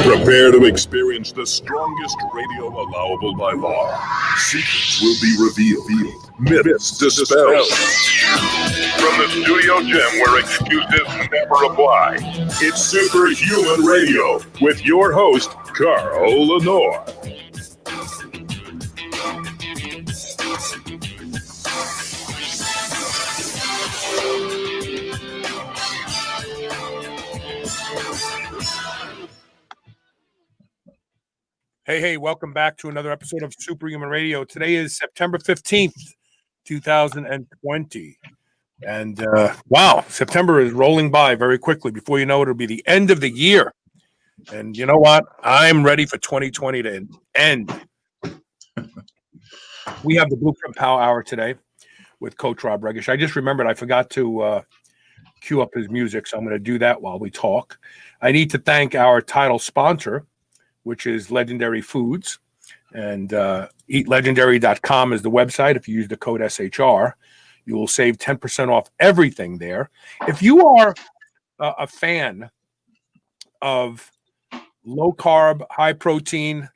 Prepare to experience the strongest radio allowable by law. Secrets will be revealed. Myths dispelled. From the studio gym where excuses never apply, it's Superhuman Radio with your host, Carl Lenore. Hey, welcome back to another episode of Superhuman Radio. Today is September 15th, 2020. And wow, September is rolling by very quickly. Before you know it, it'll be the end of the year. And you know what? I'm ready for 2020 to end. We have the BluePrint Power Hour today with Coach Rob Regish. I just remembered I forgot to cue up his music, so I'm going to do that while we talk. I need to thank our title sponsor, which is Legendary Foods. And eatlegendary.com is the website. If you use the code SHR, you will save 10% off everything there. If you are a fan of low carb, high protein,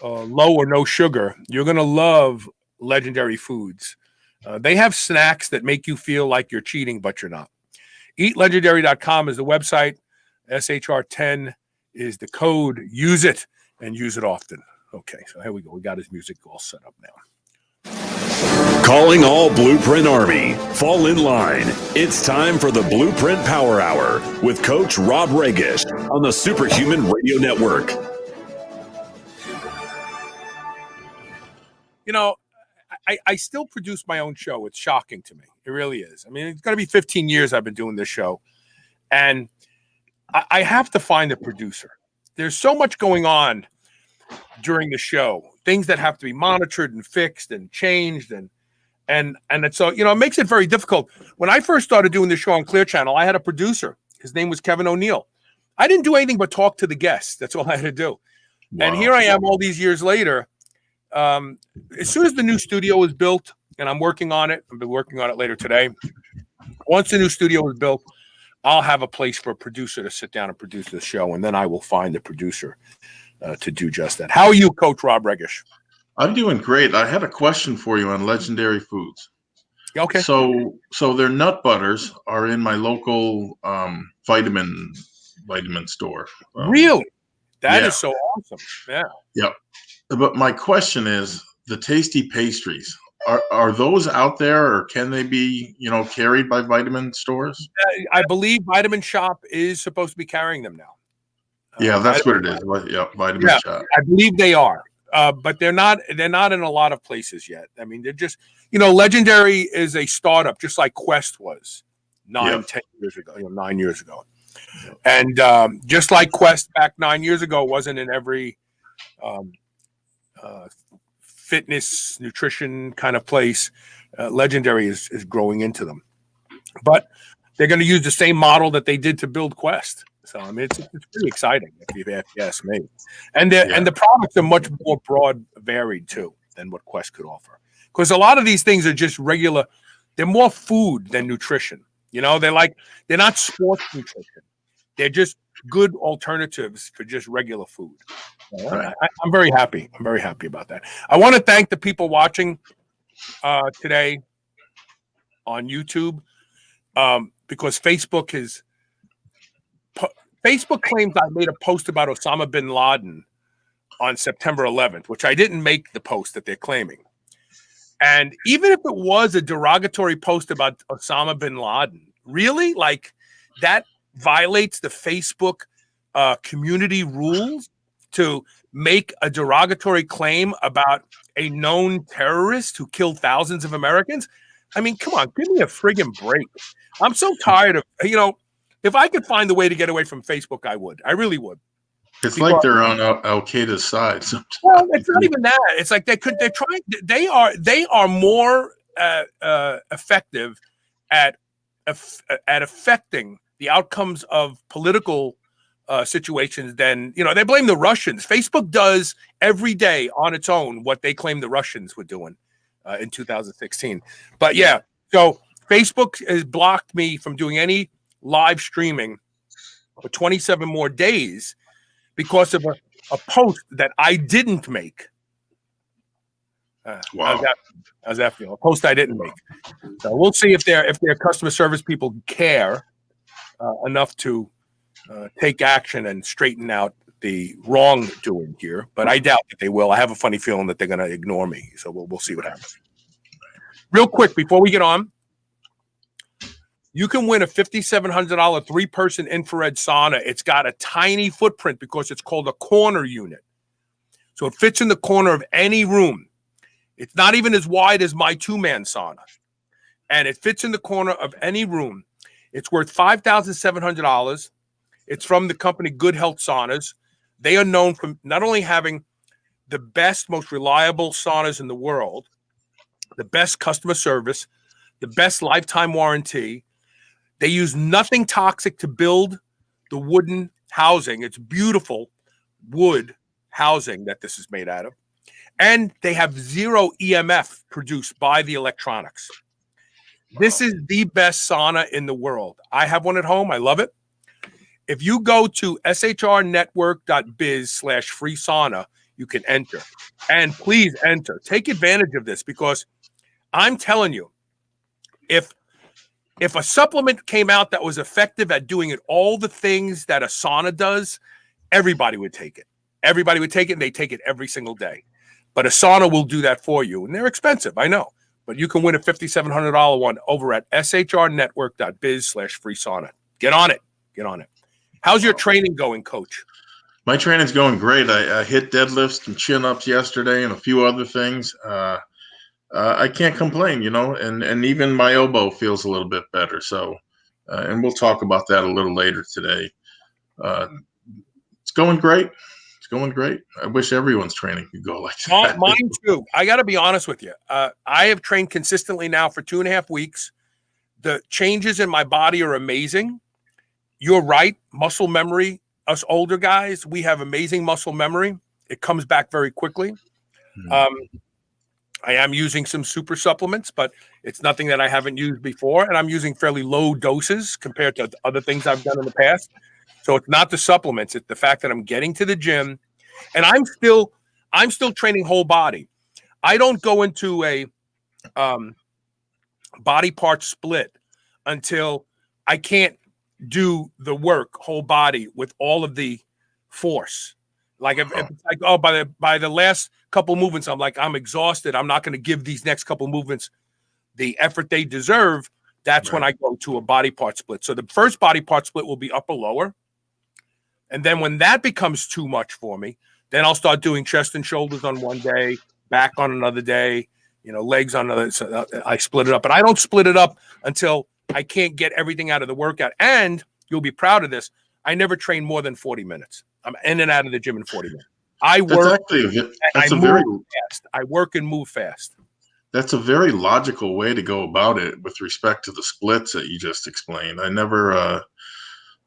low or no sugar, you're going to love Legendary Foods. They have snacks that make you feel like you're cheating, but you're not. Eatlegendary.com is the website. SHR10 is the code. Use it and use it often. Okay, so here we go. We got his music all set up now. Calling all BluePrint Army. Fall in line. It's time for the BluePrint Power Hour with Coach Rob Regish on the Superhuman Radio Network. You know, I still produce my own show. It's shocking to me. It really is. I mean, it's going to be 15 years I've been doing this show. And I have to find a producer. There's so much going on during the show, things that have to be monitored and fixed and changed. And it's so, you know, it makes it very difficult. When I first started doing the show on Clear Channel, I had a producer. His name was Kevin O'Neill. I didn't do anything but talk to the guests. That's all I had to do. Wow. And here I am all these years later. As soon as the new studio was built, and I'm working on it, I'll be working on it later today. Once the new studio is built, I'll have a place for a producer to sit down and produce the show, and then I will find a producer to do just that. How are you, Coach Rob Regish? I'm doing great. I had a question for you on Legendary Foods. Okay. So their nut butters are in my local vitamin store. Really? That is so awesome. Yeah. Yep. But my question is, the tasty pastries, are those out there, or can they be, carried by vitamin stores? I believe Vitamin Shop is supposed to be carrying them now. Yeah, that's what it is. Yeah, Vitamin Shop. I believe they are, but they're not in a lot of places yet. I mean, they're just, Legendary is a startup, just like Quest was 10 years ago, 9 years ago. And just like Quest back 9 years ago wasn't in every fitness, nutrition kind of place, Legendary is growing into them. But they're going to use the same model that they did to build Quest. So, I mean, it's pretty exciting, if you ask me. And the products are much more broad, varied, too, than what Quest could offer. Because a lot of these things are just regular. They're more food than nutrition. They're not sports nutrition. They're just good alternatives for just regular food. I'm very happy. I'm very happy about that. I want to thank the people watching today on YouTube because Facebook claims I made a post about Osama bin Laden on September 11th, which I didn't make the post that they're claiming. And even if it was a derogatory post about Osama bin Laden, really, that violates the Facebook community rules to make a derogatory claim about a known terrorist who killed thousands of Americans. I mean, come on, give me a friggin' break. I'm so tired of, if I could find a way to get away from Facebook, I would. I really would. It's like they're on Al Qaeda's side sometimes. Well, it's not even that. It's like they are more effective at affecting the outcomes of political situations than, they blame the Russians. Facebook does every day on its own what they claim the Russians were doing in 2016. But so Facebook has blocked me from doing any live streaming for 27 more days because of a post that I didn't make. Wow. How's that feel? A post I didn't make. So we'll see if their customer service people care enough to take action and straighten out the wrongdoing here. But I doubt that they will. I have a funny feeling that they're going to ignore me. So we'll see what happens. Real quick, before we get on, you can win a $5,700 three-person infrared sauna. It's got a tiny footprint because it's called a corner unit. So it fits in the corner of any room. It's not even as wide as my two-man sauna. And it fits in the corner of any room. It's worth $5,700. It's from the company Good Health Saunas. They are known for not only having the best, most reliable saunas in the world, the best customer service, the best lifetime warranty. They use nothing toxic to build the wooden housing. It's beautiful wood housing that this is made out of. And they have zero EMF produced by the electronics. This is the best sauna in the world. I have one at home. I love it. If you go to shrnetwork.biz/free sauna, you can enter. And please enter. Take advantage of this because I'm telling you, if a supplement came out that was effective at doing all the things that a sauna does, everybody would take it. Everybody would take it, and they take it every single day. But a sauna will do that for you, and they're expensive, I know. But you can win a $5,700 one over at shrnetwork.biz/free sauna. Get on it. Get on it. How's your training going, Coach? My training's going great. I hit deadlifts and chin-ups yesterday and a few other things. I can't complain, and even my elbow feels a little bit better. So, and we'll talk about that a little later today. It's going great. It's going great. I wish everyone's training could go like that. Mine too. I got to be honest with you. I have trained consistently now for 2.5 weeks. The changes in my body are amazing. You're right. Muscle memory. Us older guys, we have amazing muscle memory. It comes back very quickly. I am using some super supplements, but it's nothing that I haven't used before. And I'm using fairly low doses compared to other things I've done in the past. So it's not the supplements. It's the fact that I'm getting to the gym and I'm still training whole body. I don't go into a body part split until I can't do the work whole body with all of the force. Like if it's like, oh, by the last couple movements, I'm exhausted. I'm not going to give these next couple movements the effort they deserve. That's when I go to a body part split. So the first body part split will be upper lower. And then when that becomes too much for me, then I'll start doing chest and shoulders on one day, back on another day, legs on another. So I split it up, but I don't split it up until I can't get everything out of the workout. And you'll be proud of this. I never train more than 40 minutes. I'm in and out of the gym in 40 minutes. I work fast. I work and move fast. That's a very logical way to go about it with respect to the splits that you just explained. I've never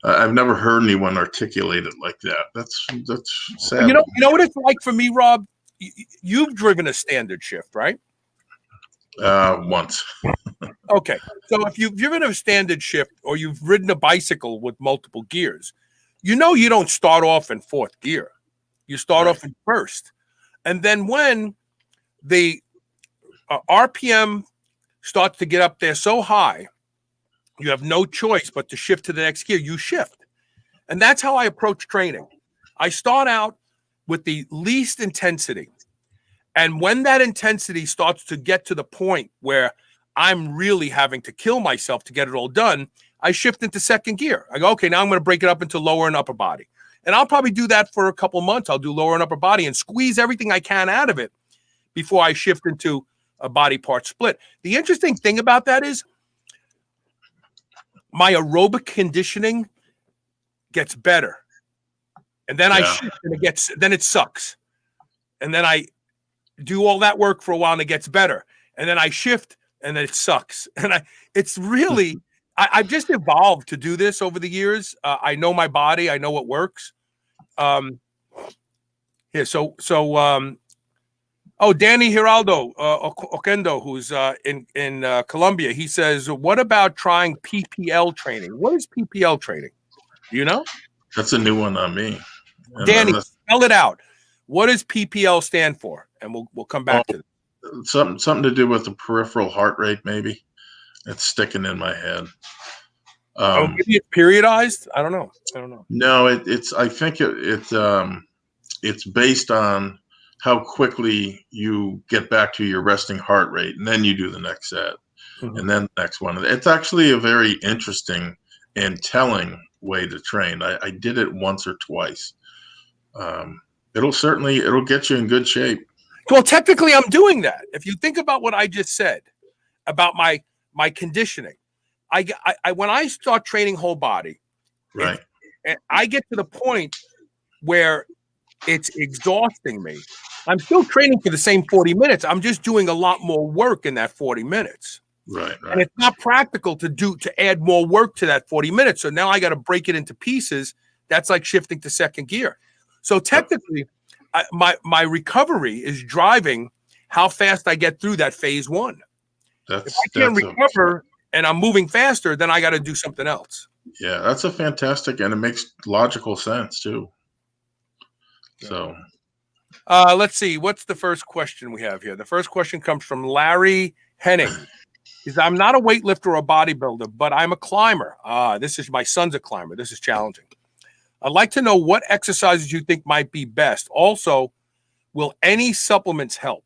heard anyone articulate it like that. That's sad. You know what it's like for me, Rob? You've driven a standard shift, right? Once. Okay. So if you've driven a standard shift or you've ridden a bicycle with multiple gears, you don't start off in fourth gear. You start off in first. And then when the RPM starts to get up there so high, you have no choice but to shift to the next gear. You shift. And that's how I approach training. I start out with the least intensity. And when that intensity starts to get to the point where I'm really having to kill myself to get it all done, I shift into second gear. I go, okay, now I'm going to break it up into lower and upper body. And I'll probably do that for a couple of months. I'll do lower and upper body and squeeze everything I can out of it before I shift into a body part split. The interesting thing about that is my aerobic conditioning gets better. And then I shift and then it sucks. And then I do all that work for a while and it gets better. And then I shift and then it sucks. And it's really, I've just evolved to do this over the years. I know my body. I know what works. Danny Giraldo Oquendo, who's in Colombia, he says, what about trying PPL training? What is PPL training? Do you know? That's a new one on me. And Danny, unless, spell it out. What does PPL stand for? And we'll come back to it. something to do with the peripheral heart rate, maybe. It's sticking in my head. Oh, maybe it's periodized. I don't know. No, it's. I think it's based on how quickly you get back to your resting heart rate, and then you do the next set, and then the next one. It's actually a very interesting and telling way to train. I did it once or twice. It'll get you in good shape. Well, technically, I'm doing that. If you think about what I just said about my conditioning, I when I start training whole body, Right. And I get to the point where it's exhausting me. I'm still training for the same 40 minutes. I'm just doing a lot more work in that 40 minutes. Right. And it's not practical to add more work to that 40 minutes. So now I got to break it into pieces. That's like shifting to second gear. So technically, my recovery is driving how fast I get through that phase one. If I can't recover and I'm moving faster, then I got to do something else. Yeah, that's a fantastic, and it makes logical sense too. So, let's see. What's the first question we have here? The first question comes from Larry Henning. He says, I'm not a weightlifter or a bodybuilder, but I'm a climber. My son's a climber. This is challenging. I'd like to know what exercises you think might be best. Also, will any supplements help?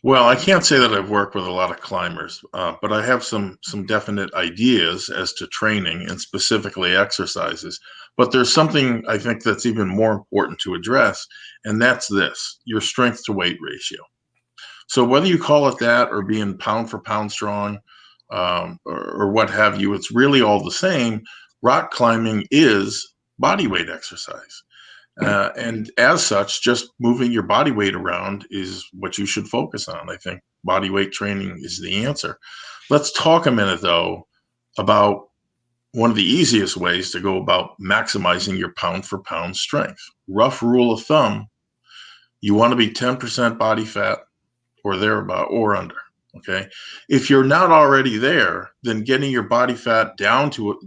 well, I can't say that I've worked with a lot of climbers, but I have some definite ideas as to training and specifically exercises. But there's something I think that's even more important to address, and that's your strength to weight ratio. So whether you call it that or being pound for pound strong, or what have you, it's really all the same. Rock climbing is body weight exercise. And as such, just moving your body weight around is what you should focus on. I think body weight training is the answer. Let's talk a minute, though, about one of the easiest ways to go about maximizing your pound for pound strength. Rough rule of thumb, you want to be 10% body fat or thereabout or under. Okay. If you're not already there, then getting your body fat down to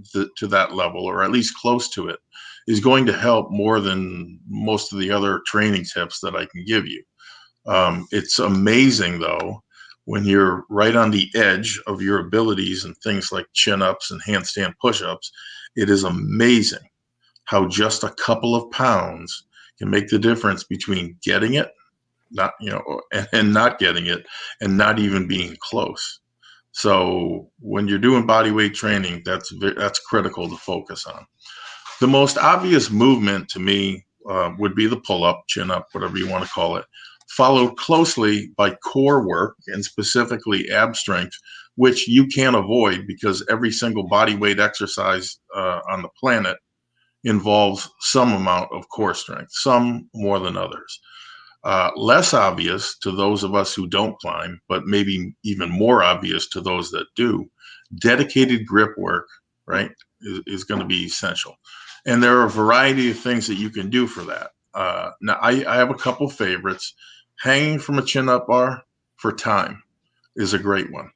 that level, or at least close to it, is going to help more than most of the other training tips that I can give you. It's amazing, though, when you're right on the edge of your abilities and things like chin-ups and handstand push-ups. It is amazing how just a couple of pounds can make the difference between getting it, and not getting it, and not even being close. So when you're doing body weight training, that's critical to focus on. The most obvious movement to me would be the pull-up, chin-up, whatever you want to call it, followed closely by core work, and specifically ab strength, which you can't avoid because every single body weight exercise on the planet involves some amount of core strength, some more than others. Less obvious to those of us who don't climb, but maybe even more obvious to those that do, dedicated grip work, right, is going to be essential. And there are a variety of things that you can do for that. Now, I have a couple favorites. Hanging from a chin-up bar for time is a great one.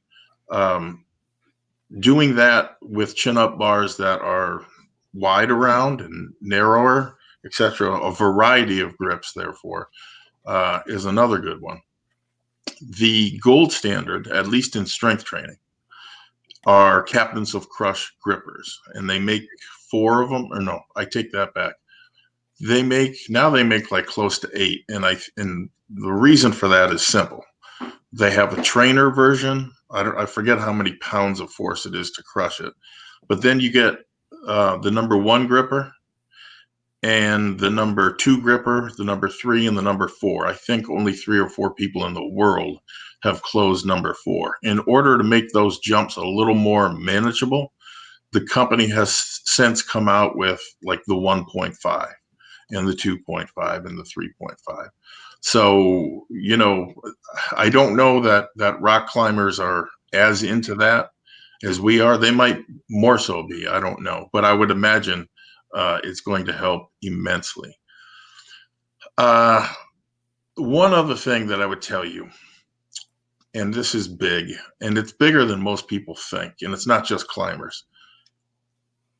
Doing that with chin-up bars that are wide around and narrower, etc., a variety of grips, therefore, is another good one. The gold standard, at least in strength training, are Captains of Crush grippers, and they make 4 of them. Or no, I take that back. They make like close to 8, and the reason for that is simple. They have a trainer version. I forget how many pounds of force it is to crush it, but then you get the number 1 gripper, and the number 2 gripper, the number 3, and the number 4. I think only 3 or 4 people in the world have closed number 4. In order to make those jumps a little more manageable, the company has since come out with like the 1.5 and the 2.5 and the 3.5. So, I don't know that rock climbers are as into that as we are. They might more so be, I don't know, but I would imagine it's going to help immensely. One other thing that I would tell you, and this is big, and it's bigger than most people think, and it's not just climbers.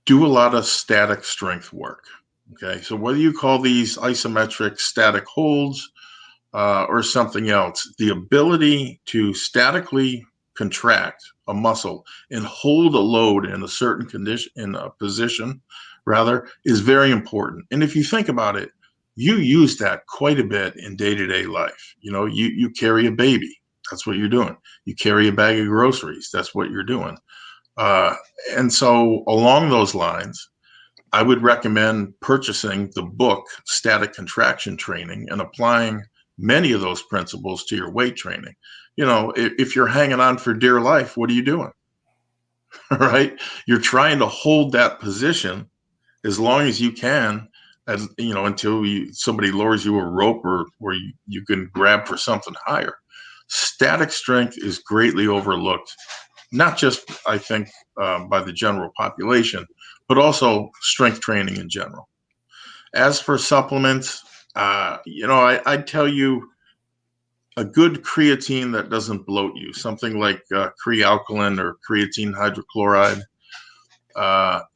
do a lot of static strength work. Okay, so whether you call these isometric static holds or something else, the ability to statically contract a muscle and hold a load in a certain condition, in a position, rather, is very important. And if you think about it, you use that quite a bit in day-to-day life. You know, you carry a baby, that's what you're doing. You carry a bag of groceries, that's what you're doing. And so along those lines, I would recommend purchasing the book Static Contraction Training and applying many of those principles to your weight training. You know, if you're hanging on for dear life, what are you doing? Right? You're trying to hold that position as long as you can, as you know, until somebody lowers you a rope or where you can grab for something higher. Static strength is greatly overlooked, not just, I think, by the general population, but also strength training in general. As for supplements, you know, I'd tell you a good creatine that doesn't bloat you, something like crealkaline or creatine hydrochloride,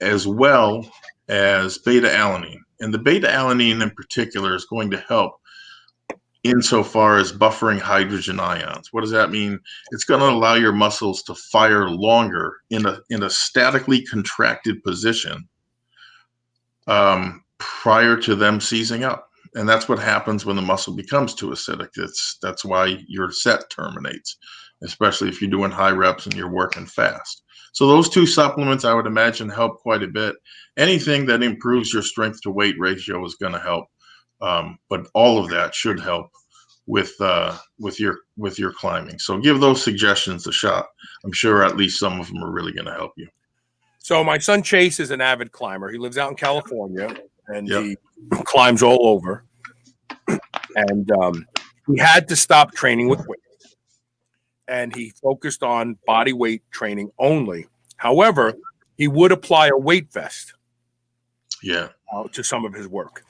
as well as beta alanine. And the beta alanine in particular is going to help insofar as buffering hydrogen ions. What does that mean? It's going to allow your muscles to fire longer in a statically contracted position prior to them seizing up. And that's what happens when the muscle becomes too acidic. That's why your set terminates, especially if you're doing high reps and you're working fast. So those two supplements, I would imagine, help quite a bit. Anything that improves your strength to weight ratio is going to help. But all of that should help with your climbing. So give those suggestions a shot. I'm sure at least some of them are really going to help you. So my son Chase is an avid climber. He lives out in California, and he climbs all over. And he had to stop training with weights, and he focused on body weight training only. However, he would apply a weight vest to some of his work.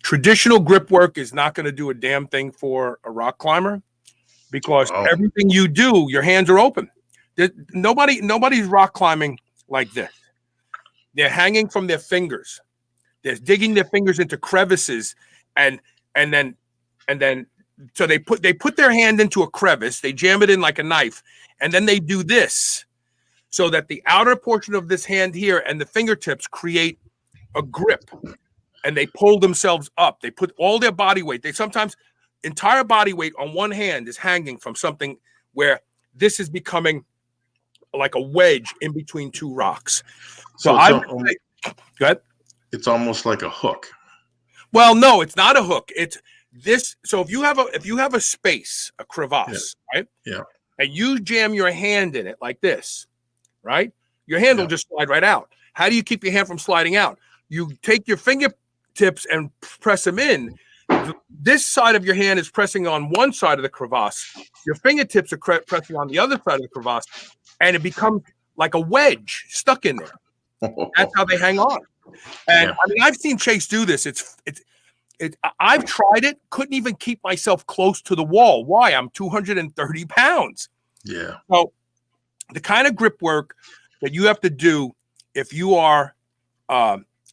Traditional grip work is not going to do a damn thing for a rock climber because everything you do, your hands are open. Nobody's rock climbing like this. They're hanging from their fingers. They're digging their fingers into crevices, and then so they put their hand into a crevice, they jam it in like a knife, and then they do this so that the outer portion of this hand here and the fingertips create a grip. And they pull themselves up. They put all their body weight. They sometimes entire body weight on one hand is hanging from something where this is becoming like a wedge in between two rocks. So I would say, go ahead. It's almost like a hook. Well, no, it's not a hook. It's this. So if you have a space, a crevasse, right? Yeah. And you jam your hand in it like this, right? Your hand will just slide right out. How do you keep your hand from sliding out? You take your fingertips and press them in. This side of your hand is pressing on one side of the crevasse. Your fingertips are pressing on the other side of the crevasse, and it becomes like a wedge stuck in there. That's how they hang on. And I mean, I've seen Chase do this. I've tried it. Couldn't even keep myself close to the wall. Why? I'm 230 pounds. Yeah. So the kind of grip work that you have to do if you are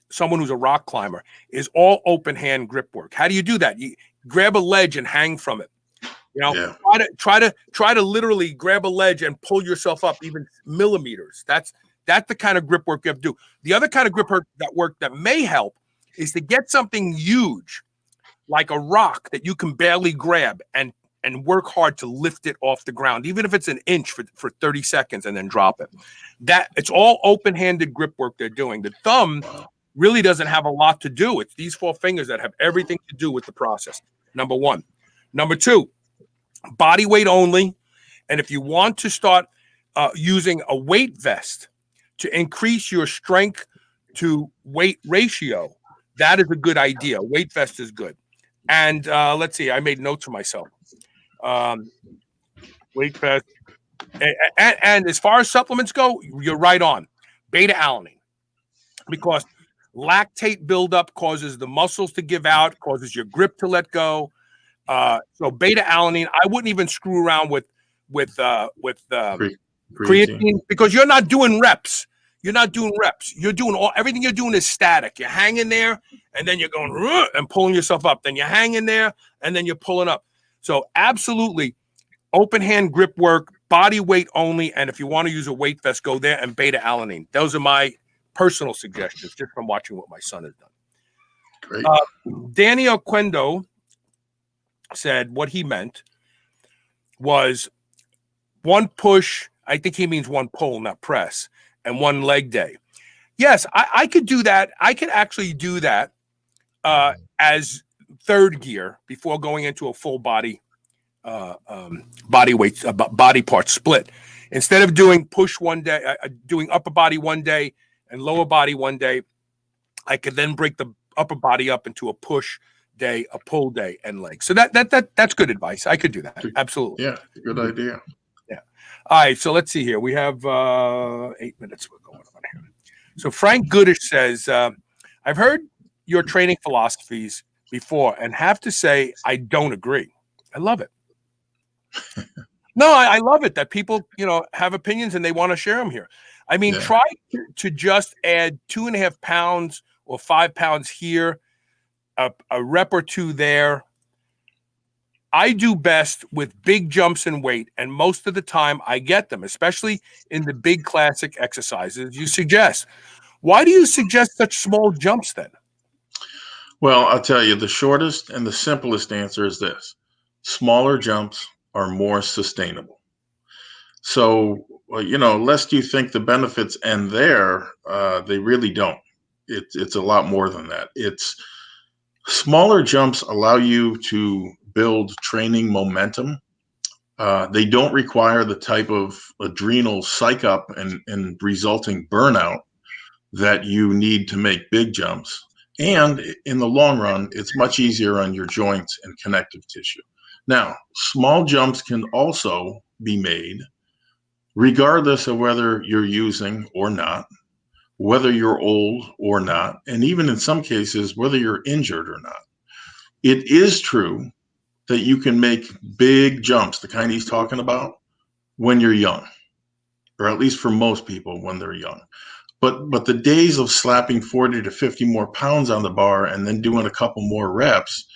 someone who's a rock climber is all open hand grip work. How do you do that? You grab a ledge and hang from it. You know, try to literally grab a ledge and pull yourself up even millimeters. That's the kind of grip work you have to do. The other kind of grip work that may help is to get something huge, like a rock that you can barely grab and work hard to lift it off the ground, even if it's an inch for 30 seconds and then drop it. That it's all open-handed grip work they're doing. The thumb really doesn't have a lot to do. It's these four fingers that have everything to do with the process. Number one. Number two, body weight only. And if you want to start using a weight vest to increase your strength to weight ratio, that is a good idea. Weight vest is good. And let's see, I made notes for myself. Weight vest. And as far as supplements go, you're right on. Beta alanine. Because lactate buildup causes the muscles to give out, causes your grip to let go. So beta alanine, I wouldn't even screw around with creatine because you're not doing reps. You're not doing reps. You're doing everything you're doing is static. You're hanging there, and then you're going and pulling yourself up. Then you're hanging there, and then you're pulling up. So absolutely, open hand grip work, body weight only. And if you want to use a weight vest, go there and beta alanine. Those are my personal suggestions just from watching what my son has done. Great. Danny Oquendo said what he meant was one push. I think he means one pull, not press, and one leg day. Yes, I could do that. I could actually do that as third gear before going into a full body body weight, body part split. Instead of doing push one day, doing upper body one day and lower body one day, I could then break the upper body up into a push day, a pull day, and legs. So that's good advice. I could do that. Absolutely. Yeah, good idea. Yeah. All right. So let's see here. We have 8 minutes. We're going on here. So Frank Goodish says, I've heard your training philosophies before and have to say I don't agree. I love it. No, I love it that people, have opinions and they want to share them here. I mean, try to just add 2.5 pounds or 5 pounds here, a rep or two there. I do best with big jumps in weight, and most of the time I get them, especially in the big classic exercises you suggest. Why do you suggest such small jumps then? Well, I'll tell you, the shortest and the simplest answer is this. Smaller jumps are more sustainable. So, lest you think the benefits end there, they really don't. It's a lot more than that. It's smaller jumps allow you to build training momentum. They don't require the type of adrenal psych up and resulting burnout that you need to make big jumps. And in the long run, it's much easier on your joints and connective tissue. Now, small jumps can also be made regardless of whether you're using or not, whether you're old or not, and even in some cases, whether you're injured or not. It is true that you can make big jumps, the kind he's talking about, when you're young, or at least for most people when they're young. But the days of slapping 40 to 50 more pounds on the bar and then doing a couple more reps,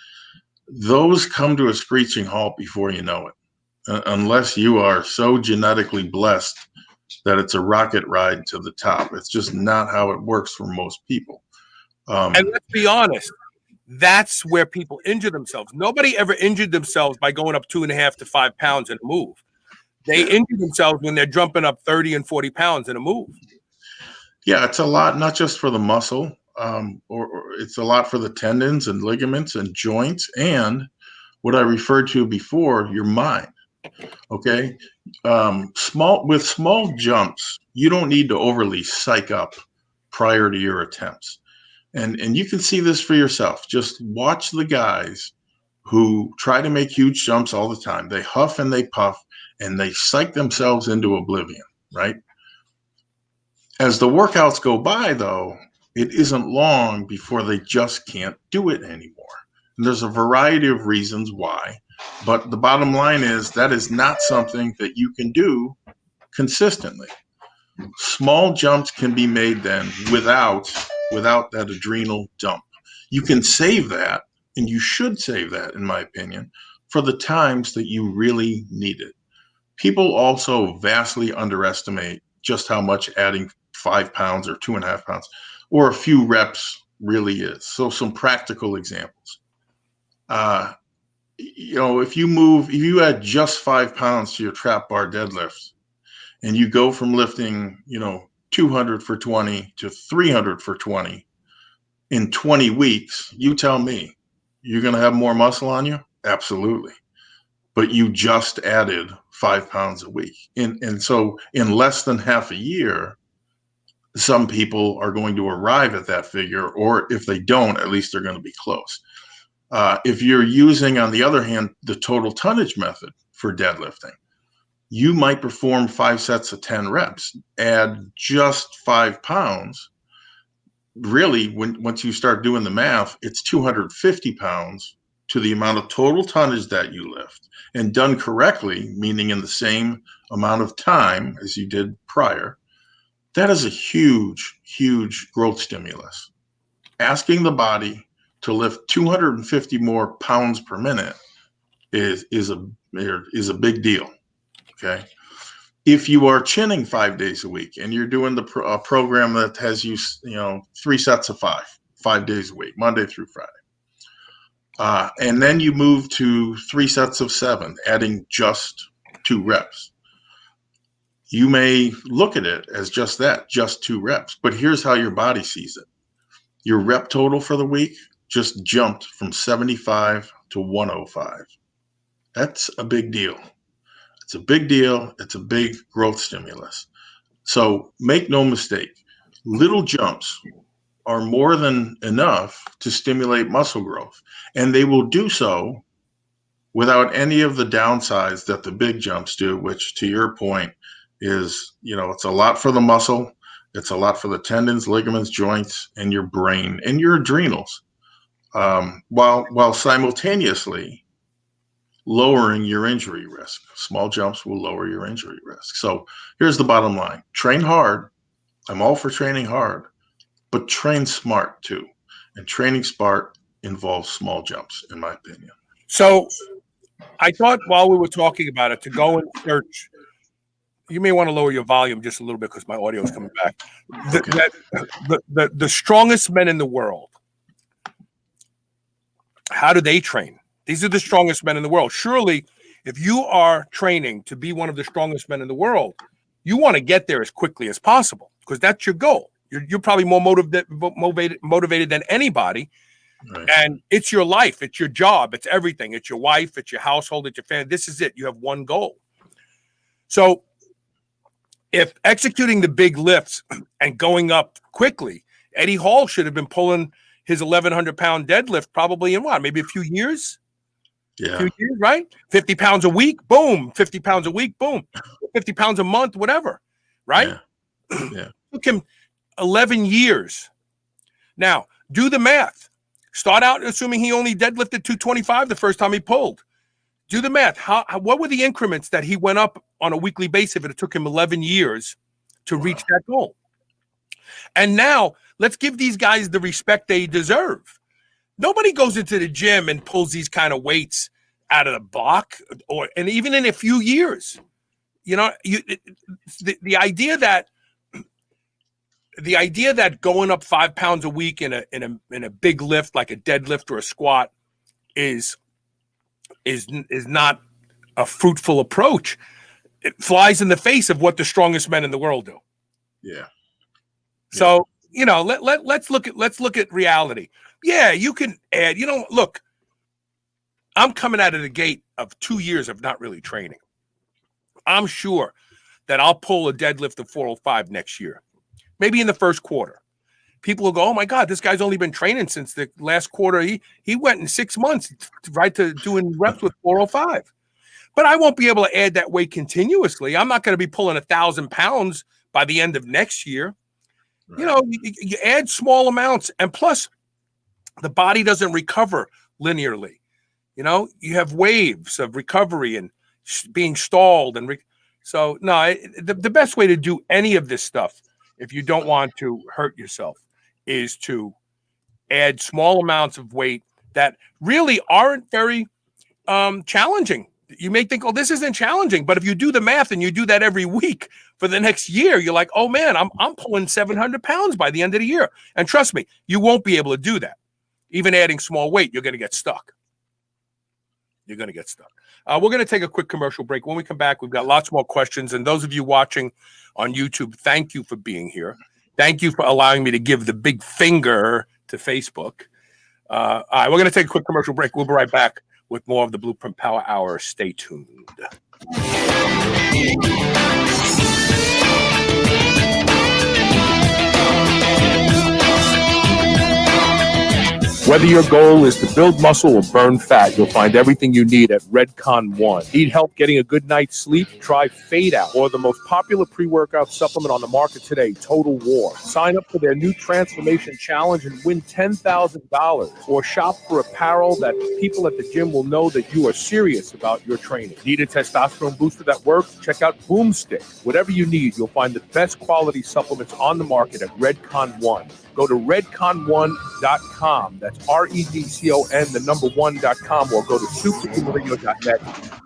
those come to a screeching halt before you know it, unless you are so genetically blessed that it's a rocket ride to the top. It's just not how it works for most people. And let's be honest, that's where people injure themselves. Nobody ever injured themselves by going up 2.5 to 5 pounds in a move. They injure themselves when they're jumping up 30 and 40 pounds in a move. Yeah, it's a lot, not just for the muscle, or it's a lot for the tendons and ligaments and joints, and what I referred to before, your mind. Okay, small jumps, you don't need to overly psych up prior to your attempts, and you can see this for yourself. Just watch the guys who try to make huge jumps all the time. They huff and they puff and they psych themselves into oblivion, right? As the workouts go by, though, it isn't long before they just can't do it anymore. And there's a variety of reasons why. But the bottom line is that is not something that you can do consistently. Small jumps can be made then without that adrenal dump. You can save that, and you should save that, in my opinion, for the times that you really need it. People also vastly underestimate just how much adding 5 pounds or 2.5 pounds or a few reps really is. So some practical examples. If you add just 5 pounds to your trap bar deadlift and you go from lifting, 200 for 20 to 300 for 20 in 20 weeks, you tell me, you're going to have more muscle on you? Absolutely. But you just added 5 pounds a week. And so in less than half a year, some people are going to arrive at that figure, or if they don't, at least they're going to be close. If you're using, on the other hand, the total tonnage method for deadlifting, you might perform 5 sets of 10 reps, add just 5 pounds. Really, once you start doing the math, it's 250 pounds to the amount of total tonnage that you lift. And done correctly, meaning in the same amount of time as you did prior, That is a huge, huge growth stimulus. Asking the body to lift 250 more pounds per minute is a big deal. Okay. If you are chinning 5 days a week and you're doing the program that has you, 3 sets of 5 days a week, Monday through Friday, and then you move to 3 sets of 7, adding just 2 reps. You may look at it as just that, just 2 reps, but here's how your body sees it. Your rep total for the week just jumped from 75 to 105. That's a big deal. It's a big deal. It's a big growth stimulus. So make no mistake, little jumps are more than enough to stimulate muscle growth, and they will do so without any of the downsides that the big jumps do, which, to your point, is, it's a lot for the muscle, it's a lot for the tendons, ligaments, joints, and your brain and your adrenals, while simultaneously lowering your injury risk. Small jumps will lower your injury risk. So here's the bottom line. Train hard. I'm all for training hard, but train smart too. And training smart involves small jumps, in my opinion. So I thought while we were talking about it to go and search. You may want to lower your volume just a little bit because my audio is coming back. The strongest men in the world, how do they train? These are the strongest men in the world. Surely, if you are training to be one of the strongest men in the world, you want to get there as quickly as possible because that's your goal. You're probably more motivated than anybody. Right. And it's your life. It's your job. It's everything. It's your wife. It's your household. It's your family. This is it. You have one goal. So if executing the big lifts and going up quickly, Eddie Hall should have been pulling his 1,100-pound deadlift probably in maybe a few years? Yeah. A few years, right? 50 pounds a week, boom. 50 pounds a week, boom. 50 pounds a month, whatever, right? Yeah. Took him 11 years. Now, do the math. Start out assuming he only deadlifted 225 the first time he pulled. Do the math. What were the increments that he went up on a weekly basis if it took him 11 years to reach that goal? And now let's give these guys the respect they deserve. Nobody goes into the gym and pulls these kind of weights out of the block, and even in a few years, the idea that going up 5 pounds a week in a big lift like a deadlift or a squat is not a fruitful approach. It flies in the face of what the strongest men in the world do. Yeah. So, let's look at reality. Yeah, you can add, look, I'm coming out of the gate of 2 years of not really training. I'm sure that I'll pull a deadlift of 405 next year, maybe in the first quarter. People will go, oh my God, this guy's only been training since the last quarter. He went in 6 months right to doing reps with 405. But I won't be able to add that weight continuously. I'm not going to be pulling 1,000 pounds by the end of next year. Right. You add small amounts, and plus the body doesn't recover linearly. You have waves of recovery and being stalled. So no, the best way to do any of this stuff, if you don't want to hurt yourself, is to add small amounts of weight that really aren't very challenging. You may think, oh, this isn't challenging, but if you do the math and you do that every week for the next year, you're like, oh man, I'm pulling 700 pounds by the end of the year. And trust me, you won't be able to do that. Even adding small weight, you're going to get stuck. We're going to take a quick commercial break. When we come back, we've got lots more questions. And those of you watching on YouTube, thank you for being here. Thank you for allowing me to give the big finger to Facebook. All right, we're going to take a quick commercial break. We'll be right back with more of the Blueprint Power Hour. Stay tuned. Whether your goal is to build muscle or burn fat, you'll find everything you need at Redcon One. Need help getting a good night's sleep? Try Fade Out, or the most popular pre-workout supplement on the market today, Total War. Sign up for their new Transformation Challenge and win $10,000, or shop for apparel that people at the gym will know that you are serious about your training. Need a testosterone booster that works? Check out Boomstick. Whatever you need, you'll find the best quality supplements on the market at Redcon One. Go to redcon1.com. That's REDCON, the number 1.com, or go to superhumanradio.net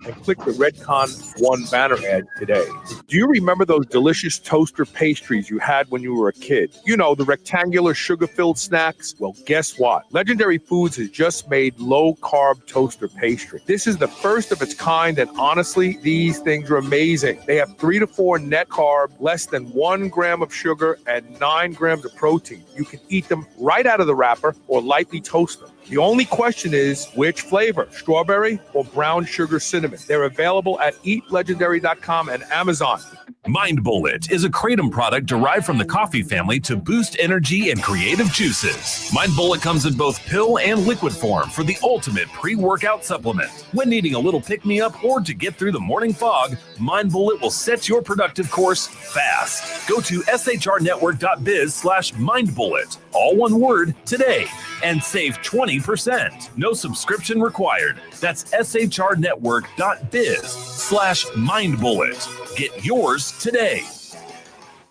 and click the Redcon One banner ad today. Do you remember those delicious toaster pastries you had when you were a kid? You know, the rectangular sugar-filled snacks? Well, guess what? Legendary Foods has just made low-carb toaster pastry. This is the first of its kind, and honestly, these things are amazing. They have 3 to 4 net carb, less than 1 gram of sugar, and 9 grams of protein. You can eat them right out of the wrapper or lightly toast them. The only question is, which flavor, strawberry or brown sugar cinnamon? They're available at eatlegendary.com and Amazon. Mind Bullet is a kratom product derived from the coffee family to boost energy and creative juices. Mind Bullet comes in both pill and liquid form for the ultimate pre-workout supplement. When needing a little pick-me-up or to get through the morning fog, Mind Bullet will set your productive course fast. Go to shrnetwork.biz/mindbullet, all one word, today, and save 20%. No subscription required. That's shrnetwork.biz/mindbullet. Get yours today.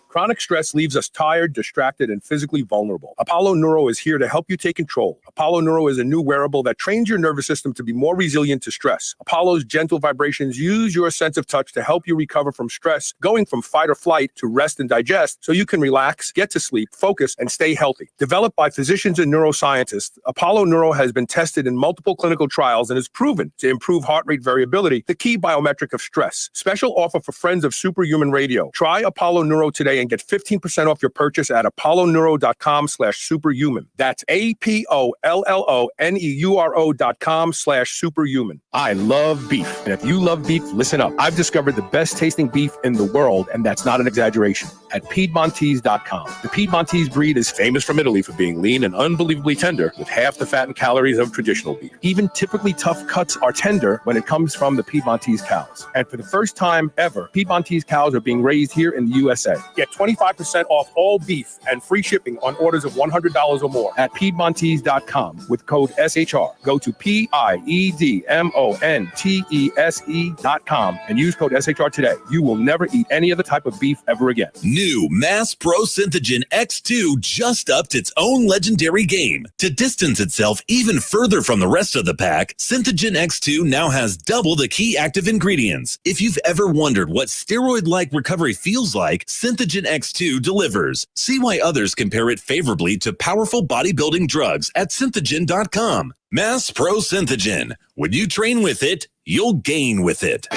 Chronic stress leaves us tired, distracted, and physically vulnerable. Apollo Neuro is here to help you take control. Apollo Neuro is a new wearable that trains your nervous system to be more resilient to stress. Apollo's gentle vibrations use your sense of touch to help you recover from stress, going from fight or flight to rest and digest, so you can relax, get to sleep, focus, and stay healthy. Developed by physicians and neuroscientists, Apollo Neuro has been tested in multiple clinical trials and is proven to improve heart rate variability, the key biometric of stress. Special offer for friends of Superhuman Radio. Try Apollo Neuro today and get 15% off your purchase at apolloneuro.com/superhuman. That's APOLLONEURO.com/superhuman. I love beef. And if you love beef, listen up. I've discovered the best tasting beef in the world, and that's not an exaggeration, at Piedmontese.com. The Piedmontese breed is famous from Italy for being lean and unbelievably tender, with half the fat and calories of traditional beef. Even typically tough cuts are tender when it comes from the Piedmontese cows. And for the first time ever, Piedmontese cows are being raised here in the USA. Get 25% off all beef and free shipping on orders of $100 or more at Piedmontese.com with code SHR. Go to PIEDMONTESE.com and use code SHR today. You will never eat any other type of beef ever again. New Mass Pro Synthogen X2 just upped its own legendary game. To distance itself even further from the rest of the pack, Synthogen X2 now has double the key active ingredients. If you've ever wondered what steroid-like recovery feels like, Synthogen X2 delivers. See why others compare it favorably to powerful bodybuilding drugs at Synthogen.com. Mass Pro Synthogen. When you train with it, you'll gain with it.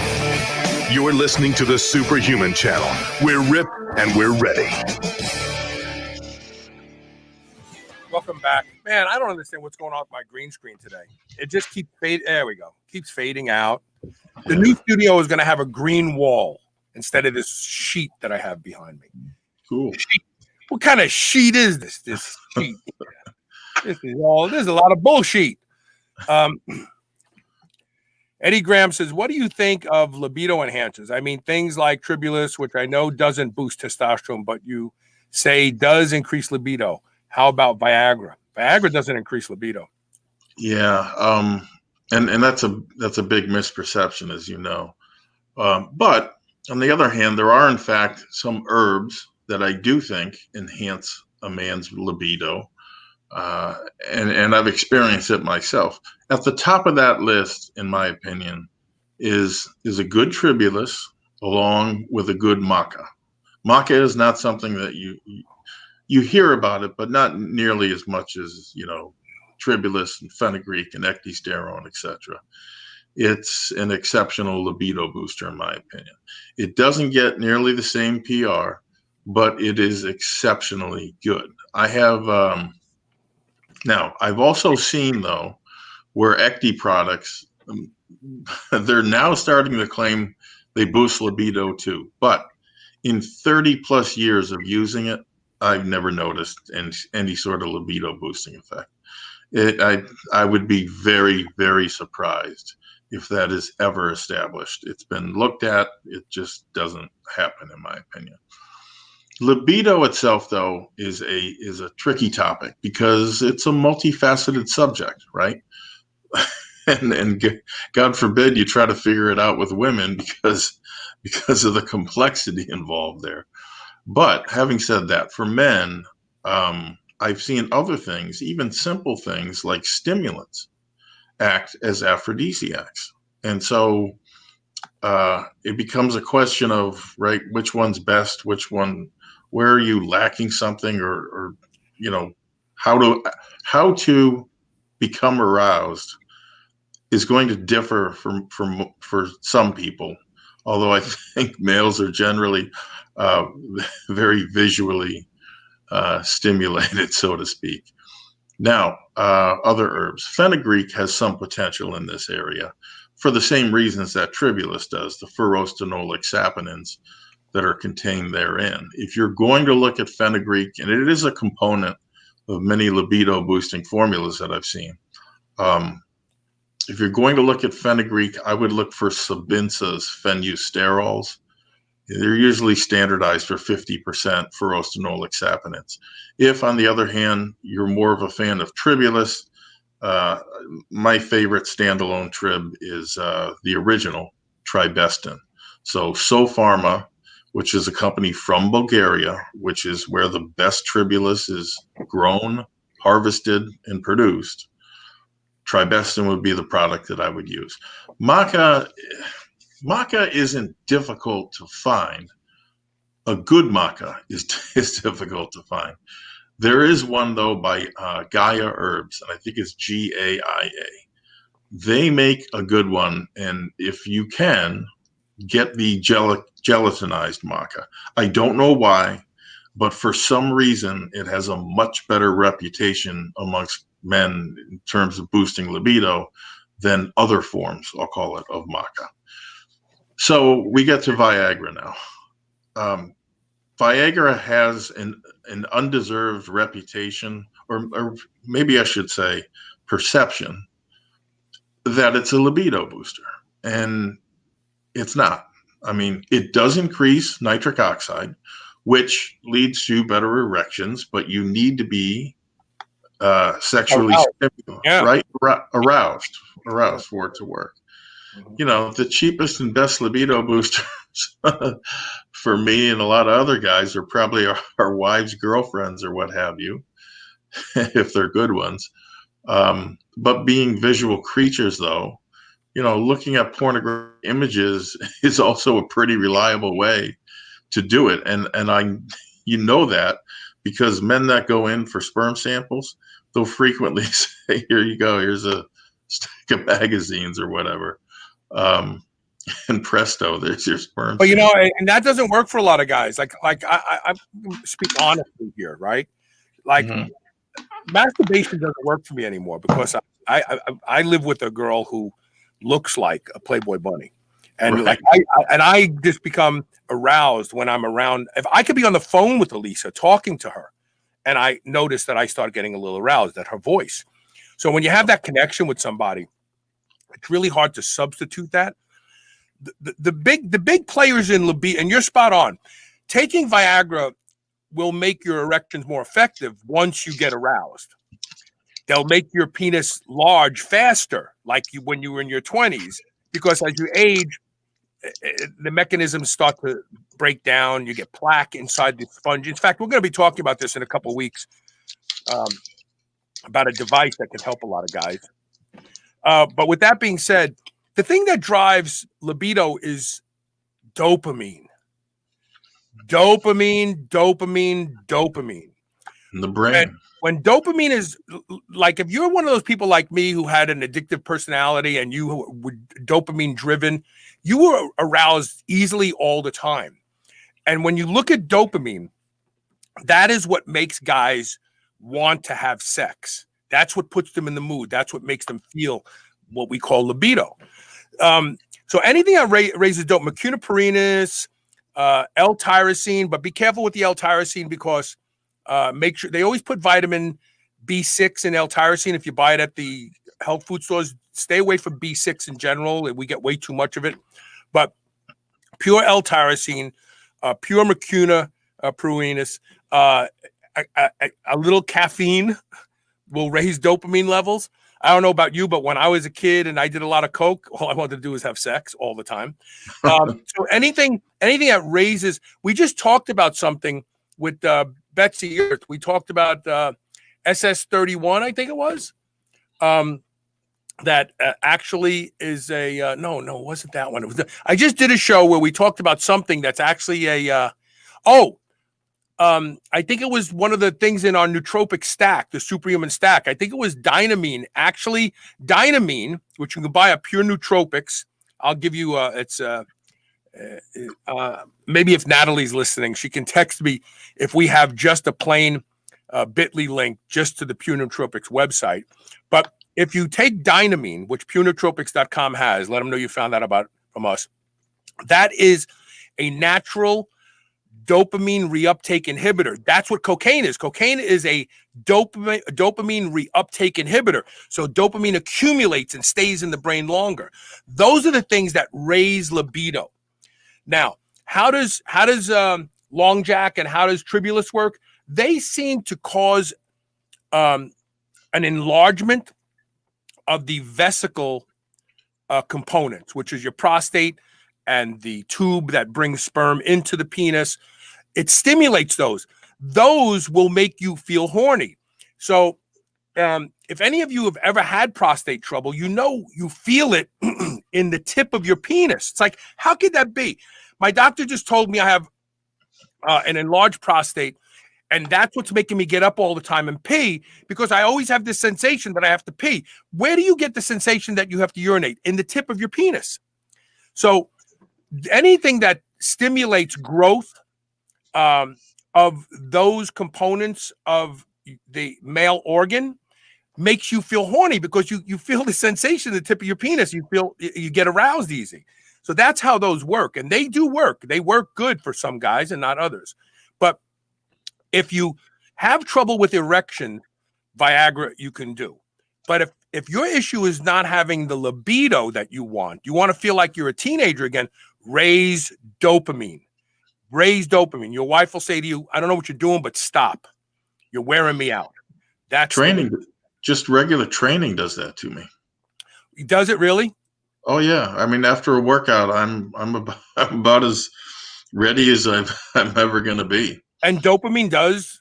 You're listening to the Superhuman Channel. We're ripped and we're ready. Welcome back. Man, I don't understand what's going on with my green screen today. It just keeps fading. There we go. Keeps fading out. The new studio is going to have a green wall instead of this sheet that I have behind me. Cool. Sheet. What kind of sheet is this? This sheet. This is a lot of bullshit. Eddie Graham says, what do you think of libido enhancers? I mean, things like Tribulus, which I know doesn't boost testosterone, but you say does increase libido. How about Viagra? Viagra doesn't increase libido. Yeah. And that's a big misperception, as you know. But on the other hand, there are, in fact, some herbs that I do think enhance a man's libido. And I've experienced it myself. At the top of that list, in my opinion, is a good Tribulus along with a good maca. Maca is not something that you hear about it, but not nearly as much as, Tribulus and fenugreek and ecdysterone, etc. It's an exceptional libido booster, in my opinion. It doesn't get nearly the same PR, but it is exceptionally good. I have now I've also seen, though, where ecdy products, they're now starting to claim they boost libido too. But in 30 plus years of using it, I've never noticed any sort of libido boosting effect. I would be very, very surprised if that is ever established. It's been looked at. It just doesn't happen, in my opinion. Libido itself, though, is a tricky topic because it's a multifaceted subject, right? and God forbid you try to figure it out with women because of the complexity involved there. But having said that, for men, I've seen other things, even simple things like stimulants, act as aphrodisiacs, and so it becomes a question of, right, which one's best, which one, where are you lacking something, or how to become aroused is going to differ for some people, although I think males are generally very visually stimulated, so to speak. Now, other herbs. Fenugreek has some potential in this area for the same reasons that Tribulus does, the furostenolic saponins that are contained therein. If you're going to look at fenugreek, and it is a component of many libido boosting formulas that I've seen, if you're going to look at fenugreek, I would look for Sabinsa's phenusterols. They're usually standardized for 50% furostenolic saponins. If, on the other hand, you're more of a fan of Tribulus, my favorite standalone trib is the original Tribestin. So Pharma, which is a company from Bulgaria, which is where the best Tribulus is grown, harvested, and produced, Tribestin would be the product that I would use. Maca isn't difficult to find. A good maca is difficult to find. There is one, though, by Gaia Herbs, and I think it's GAIA. They make a good one, and if you can, get the gelatinized maca. I don't know why, but for some reason, it has a much better reputation amongst men in terms of boosting libido than other forms, I'll call it, of maca. So we get to Viagra now. Viagra has an undeserved reputation, or maybe I should say perception, that it's a libido booster. And it's not. I mean, it does increase nitric oxide, which leads to better erections, but you need to be sexually right? Aroused for it to work. You know, the cheapest and best libido boosters for me and a lot of other guys are probably our wives' girlfriends or what have you, if they're good ones. But being visual creatures, though, you know, looking at pornographic images is also a pretty reliable way to do it. And that because men that go in for sperm samples, they'll frequently say, here you go, here's a stack of magazines or whatever. And presto, there's your sperm. But, you know, and that doesn't work for a lot of guys. Like I speak honestly here, right? Like masturbation doesn't work for me anymore because I live with a girl who looks like a Playboy bunny. And right. I just become aroused when I'm around. If I could be on the phone with Elisa talking to her, and I notice that I start getting a little aroused at her voice. So when you have that connection with somebody, it's really hard to substitute that. The big players in libido, and you're spot on. Taking Viagra will make your erections more effective once you get aroused. They'll make your penis large faster, like when you were in your 20s, because as you age, the mechanisms start to break down. You get plaque inside the sponge. In fact, we're going to be talking about this in a couple of weeks, about a device that can help a lot of guys. But with that being said, the thing that drives libido is dopamine. Dopamine. In the brain. And when dopamine is, like, if you're one of those people like me who had an addictive personality and you were dopamine driven, you were aroused easily all the time. And when you look at dopamine, that is what makes guys want to have sex. That's what puts them in the mood. That's what makes them feel what we call libido. So anything that raises dopamine, Cunniparinus, L-tyrosine, but be careful with the L-tyrosine because make sure they always put vitamin B6 and L-tyrosine, if you buy it at the health food stores, stay away from B6 in general. We get way too much of it. But pure L-tyrosine, pure mucuna pruinus, a little caffeine will raise dopamine levels. I don't know about you, but when I was a kid and I did a lot of coke, all I wanted to do was have sex all the time. So anything that raises, we just talked about something with Betsy Earth. We talked about SS31, I think it was. That actually is a no, it wasn't that one. It was I just did a show where we talked about something that's actually a I think it was one of the things in our nootropic stack, the superhuman stack. I think it was dynamine. Actually, dynamine, which you can buy at Pure Nootropics. I'll give you it's maybe if Natalie's listening, she can text me if we have just a plain bit.ly link just to the Pure Nootropics website. But if you take dynamine, which purenootropics.com has, let them know you found that about from us. That is a natural dopamine reuptake inhibitor. That's what cocaine is. Cocaine is a dopamine reuptake inhibitor. So dopamine accumulates and stays in the brain longer. Those are the things that raise libido. Now, how does Long Jack and how does Tribulus work? They seem to cause an enlargement of the vesicle components, which is your prostate and the tube that brings sperm into the penis. It stimulates those. Those will make you feel horny. So if any of you have ever had prostate trouble, you feel it in the tip of your penis. It's like, how could that be? My doctor just told me I have an enlarged prostate. And that's what's making me get up all the time and pee, because I always have this sensation that I have to pee. Where do you get the sensation that you have to urinate? In the tip of your penis. So anything that stimulates growth of those components of the male organ makes you feel horny, because you feel the sensation at the tip of your penis. You get aroused easy. So that's how those work. And they do work. They work good for some guys and not others. But if you have trouble with erection, Viagra you can do. But if your issue is not having the libido that you want to feel like you're a teenager again, raise dopamine. Raise dopamine. Your wife will say to you, I don't know what you're doing, but stop. You're wearing me out. That's training. Just regular training does that to me. Does it really? Oh yeah. I mean, after a workout, I'm about as ready as I'm ever going to be. And dopamine does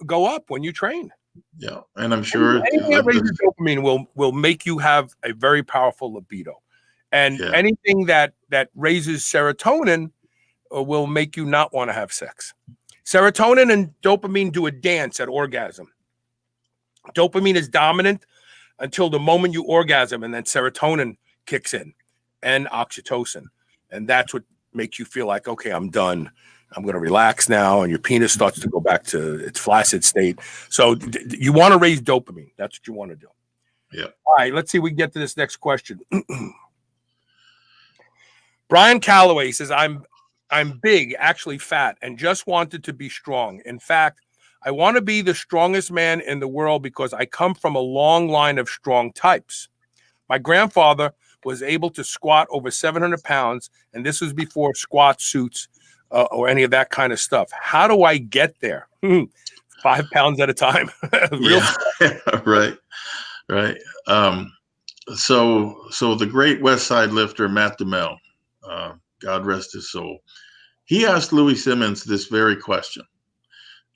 go up when you train. Yeah, and I'm sure anything that raises dopamine will make you have a very powerful libido, and anything that raises serotonin will make you not want to have sex. Serotonin and dopamine do a dance at orgasm. Dopamine is dominant until the moment you orgasm, and then serotonin kicks in, and oxytocin, and that's what makes you feel like, okay, I'm done. I'm going to relax now, and your penis starts to go back to its flaccid state. So you want to raise dopamine. That's what you want to do. Yeah. All right, let's see if we can get to this next question. Brian Calloway says, I'm big, actually fat, and just wanted to be strong. In fact, I want to be the strongest man in the world because I come from a long line of strong types. My grandfather was able to squat over 700 pounds, and this was before squat suits or any of that kind of stuff. How do I get there? 5 pounds at a time. Right. So the great West Side lifter, Matt DeMel, God rest his soul, he asked Louis Simmons this very question.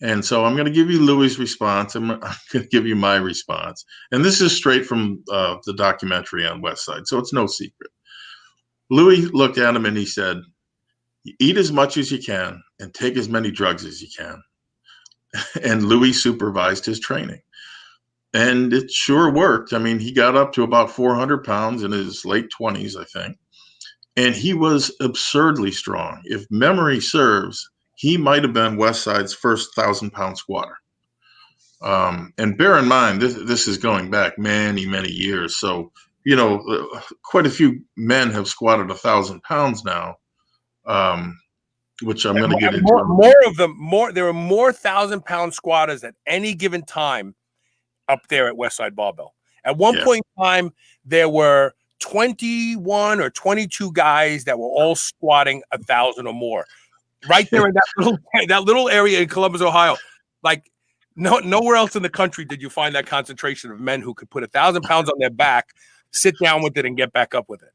And so I'm going to give you Louis' response. I'm going to give you my response. And this is straight from the documentary on West Side, so it's no secret. Louis looked at him and he said, eat as much as you can and take as many drugs as you can. And Louis supervised his training. And it sure worked. I mean, he got up to about 400 pounds in his late 20s, I think. And he was absurdly strong. If memory serves, he might have been West Side's first 1,000-pound squatter. And bear in mind, this is going back many, many years. So, quite a few men have squatted 1,000 pounds now, which I'm going to get into. There are more 1,000-pound squatters at any given time up there at Westside Barbell. At one Yeah. point in time, there were 21 or 22 guys that were all squatting 1,000 or more, right there in that little area in Columbus, Ohio. Like nowhere else in the country did you find that concentration of men who could put 1,000 pounds on their back, sit down with it, and get back up with it.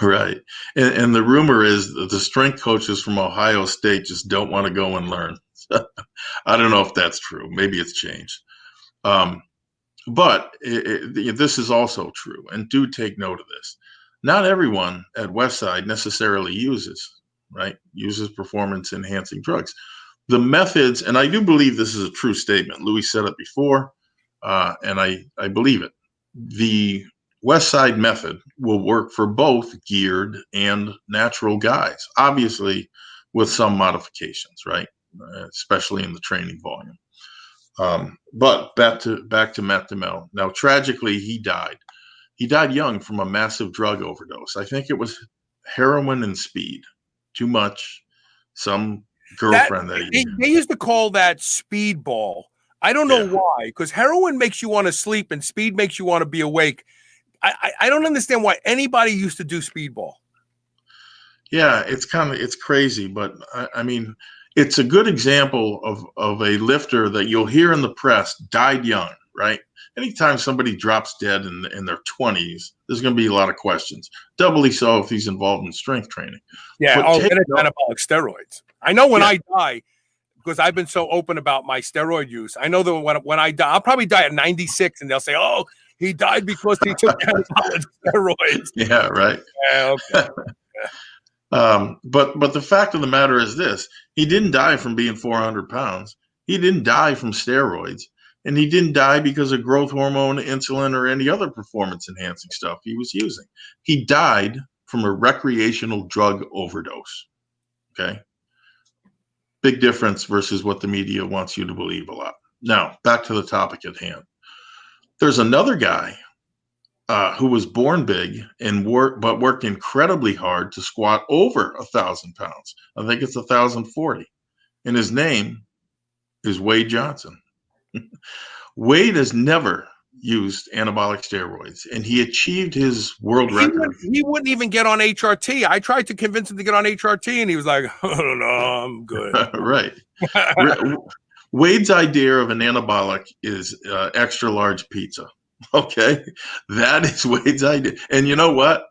Right. And the rumor is that the strength coaches from Ohio State just don't want to go and learn. I don't know if that's true. Maybe it's changed. But this is also true. And do take note of this. Not everyone at Westside necessarily uses performance enhancing drugs. The methods, and I do believe this is a true statement. Louis said it before, and I believe it. The Westside method will work for both geared and natural guys, obviously with some modifications, right? Especially in the training volume. But back to Matt DeMel. Now, tragically, he died. He died young from a massive drug overdose. I think it was heroin and speed. Too much. Some girlfriend they used to call that speedball. I don't know why, because heroin makes you want to sleep and speed makes you want to be awake. I don't understand why anybody used to do speedball. Yeah, it's crazy, but I mean, it's a good example of a lifter that you'll hear in the press died young, right? Anytime somebody drops dead in their 20s, there's going to be a lot of questions. Doubly so if he's involved in strength training. Yeah, and it's anabolic steroids. I know when I die, because I've been so open about my steroid use, I know that when I die, I'll probably die at 96, and they'll say, "Oh, he died because he took anabolic steroids." Yeah, right. Yeah, okay. But the fact of the matter is this: he didn't die from being 400 pounds. He didn't die from steroids, and he didn't die because of growth hormone, insulin, or any other performance enhancing stuff he was using. He died from a recreational drug overdose. Okay. Big difference versus what the media wants you to believe a lot. Now, back to the topic at hand. There's another guy who was born big and worked incredibly hard to squat over 1,000 pounds. I think it's 1,040. And his name is Wade Johnson. Wade has never used anabolic steroids, and he achieved his world record. He wouldn't even get on HRT. I tried to convince him to get on HRT, and he was like, "Oh, no, I'm good." Right. Wade's idea of an anabolic is extra large pizza. Okay, that is Wade's idea. And you know what?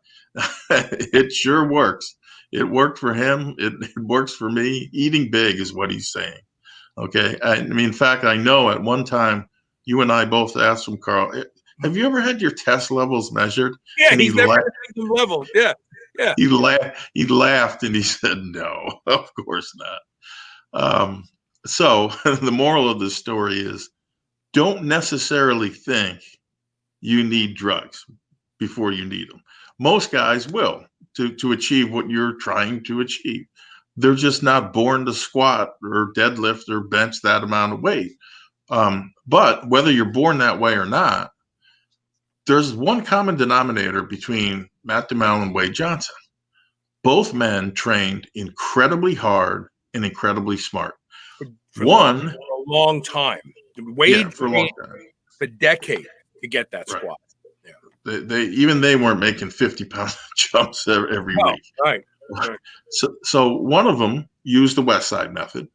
It sure works. It worked for him. It works for me. Eating big is what he's saying. Okay. I mean, in fact, I know at one time you and I both asked him, Carl, have you ever had your test levels measured? Yeah, and he's never had them levels. Yeah. Yeah. He laughed and he said, no, of course not. So the moral of this story is don't necessarily think you need drugs before you need them. Most guys will to achieve what you're trying to achieve. They're just not born to squat or deadlift or bench that amount of weight. But whether you're born that way or not, there's one common denominator between Matt DeMel and Wade Johnson. Both men trained incredibly hard and incredibly smart. For a long time. Wade for a long time. For decades to get that squat. Yeah. They weren't making 50-pound jumps every week. Right. So one of them used the Westside method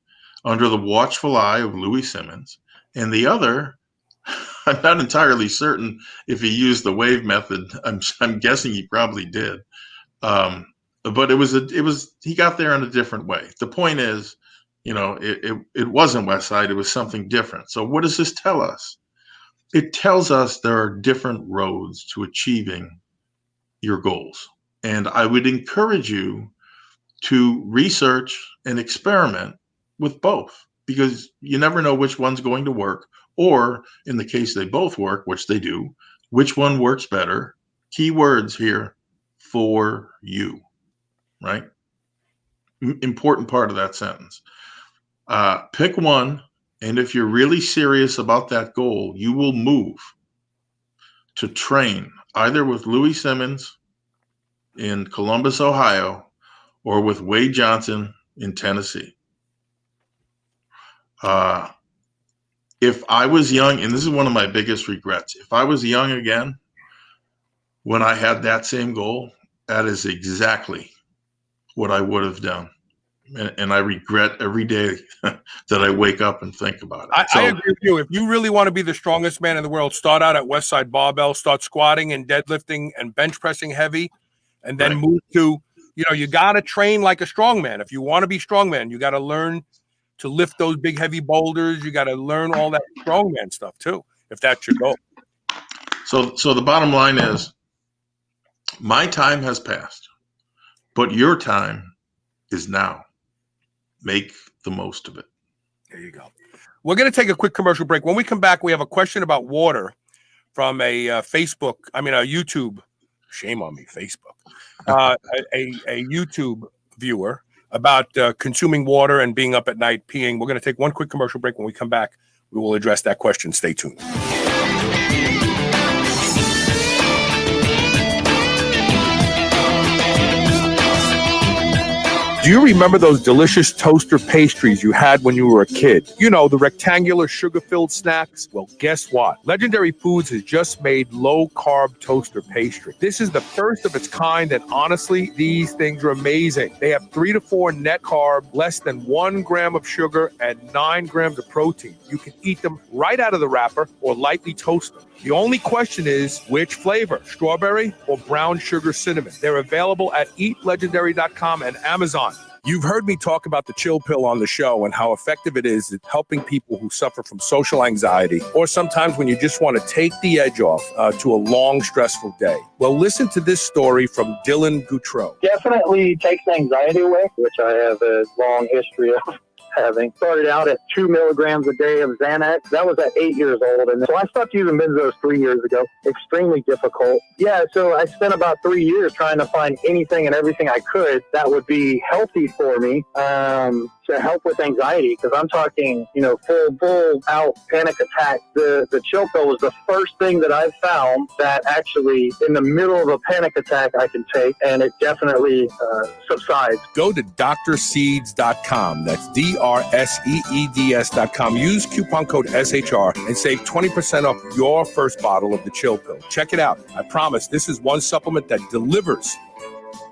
under the watchful eye of Louis Simmons, and the other, I'm not entirely certain if he used the wave method. I'm guessing he probably did, but he got there in a different way. The point is, it wasn't Westside; it was something different. So what does this tell us? It tells us there are different roads to achieving your goals. And I would encourage you to research and experiment with both, because you never know which one's going to work, or in the case they both work, which they do, which one works better. Key words here, for you, right? Important part of that sentence. Pick one, and if you're really serious about that goal, you will move to train either with Louis Simmons in Columbus, Ohio, or with Wade Johnson in Tennessee. if I was young, and this is one of my biggest regrets, if I was young again, when I had that same goal, that is exactly what I would have done. And I regret every day that I wake up and think about it. I agree with you. If you really want to be the strongest man in the world, start out at Westside Barbell, start squatting and deadlifting and bench pressing heavy, and then move to, you got to train like a strongman. If you want to be strongman, you got to learn to lift those big, heavy boulders. You got to learn all that strongman stuff too, if that's your goal. So the bottom line is, my time has passed, but your time is now. Make the most of it. There you go. We're going to take a quick commercial break. When we come back, we have a question about water from a YouTube. Shame on me, Facebook. A YouTube viewer about consuming water and being up at night peeing. We're going to take one quick commercial break. When we come back, we will address that question. Stay tuned. Do you remember those delicious toaster pastries you had when you were a kid? The rectangular sugar-filled snacks? Well, guess what? Legendary Foods has just made low-carb toaster pastry. This is the first of its kind, and honestly, these things are amazing. They have 3 to 4 net carb, less than 1 gram of sugar, and 9 grams of protein. You can eat them right out of the wrapper or lightly toast them. The only question is, which flavor, strawberry or brown sugar cinnamon? They're available at eatlegendary.com and Amazon. You've heard me talk about the chill pill on the show and how effective it is at helping people who suffer from social anxiety, or sometimes when you just want to take the edge off to a long, stressful day. Well, listen to this story from Dylan Goutreau. Definitely takes anxiety away, which I have a long history of having. Started out at 2 milligrams a day of Xanax. That was at 8 years old. And so I stopped using benzos 3 years ago. Extremely difficult. Yeah, so I spent about 3 years trying to find anything and everything I could that would be healthy for me to help with anxiety. Because I'm talking, full out panic attack. The chill pill was the first thing that I found that actually in the middle of a panic attack I can take, and it definitely subsides. Go to drseeds.com. That's DRSEEDS.com. Use coupon code SHR and save 20% off your first bottle of the chill pill. Check it out. I promise this is one supplement that delivers.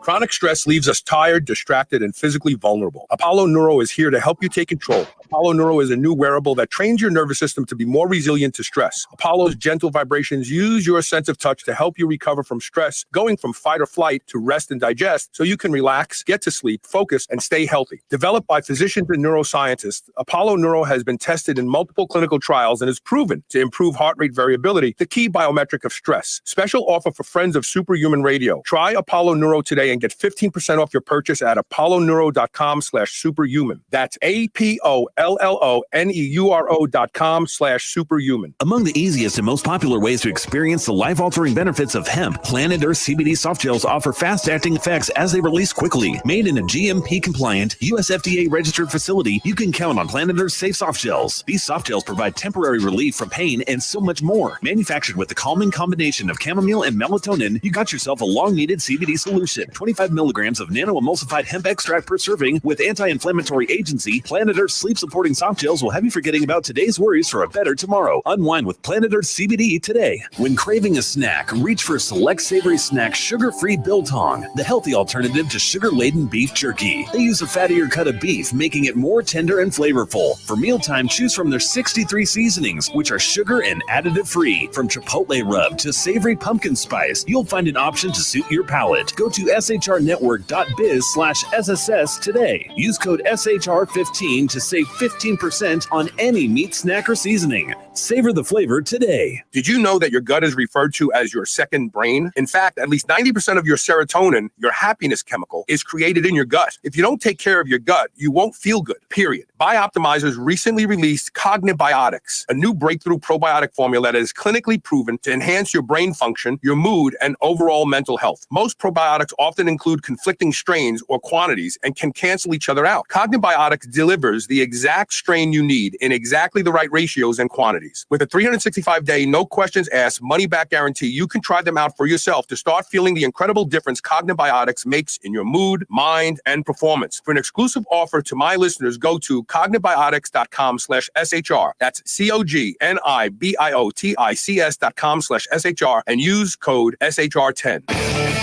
Chronic stress leaves us tired, distracted, and physically vulnerable. Apollo Neuro is here to help you take control. Apollo Neuro is a new wearable that trains your nervous system to be more resilient to stress. Apollo's gentle vibrations use your sense of touch to help you recover from stress, going from fight or flight to rest and digest so you can relax, get to sleep, focus, and stay healthy. Developed by physicians and neuroscientists, Apollo Neuro has been tested in multiple clinical trials and is proven to improve heart rate variability, the key biometric of stress. Special offer for friends of Superhuman Radio. Try Apollo Neuro today and get 15% off your purchase at apolloneuro.com/superhuman. That's APOLLONEURO.com/superhuman. Among the easiest and most popular ways to experience the life-altering benefits of hemp, Planet Earth CBD soft gels offer fast-acting effects as they release quickly. Made in a GMP-compliant, US FDA-registered facility, you can count on Planet Earth's safe soft gels. These soft gels provide temporary relief from pain and so much more. Manufactured with the calming combination of chamomile and melatonin, you got yourself a long-needed CBD solution. 25 milligrams of nano-emulsified hemp extract per serving with anti-inflammatory agency. Planet Earth sleep-supporting soft gels will have you forgetting about today's worries for a better tomorrow. Unwind with Planet Earth CBD today. When craving a snack, reach for Select Savory Snack Sugar-Free Biltong, the healthy alternative to sugar-laden beef jerky. They use a fattier cut of beef, making it more tender and flavorful. For mealtime, choose from their 63 seasonings, which are sugar and additive-free. From chipotle rub to savory pumpkin spice, you'll find an option to suit your palate. Go to shrnetwork.biz/SSS today. Use code SHR15 to save 15% on any meat snack or seasoning. Savor the flavor today. Did you know that your gut is referred to as your second brain? In fact, at least 90% of your serotonin, your happiness chemical, is created in your gut. If you don't take care of your gut, you won't feel good, period. Bioptimizers recently released Cognibiotics, a new breakthrough probiotic formula that is clinically proven to enhance your brain function, your mood, and overall mental health. Most probiotics often include conflicting strains or quantities and can cancel each other out. Cognibiotics delivers the exact exact strain you need in exactly the right ratios and quantities. With a 365-day, no questions asked, money-back guarantee, you can try them out for yourself to start feeling the incredible difference Cognibiotics makes in your mood, mind, and performance. For an exclusive offer to my listeners, go to cognibiotics.com/SHR. That's COGNIBIOTICS.com/SHR and use code SHR10.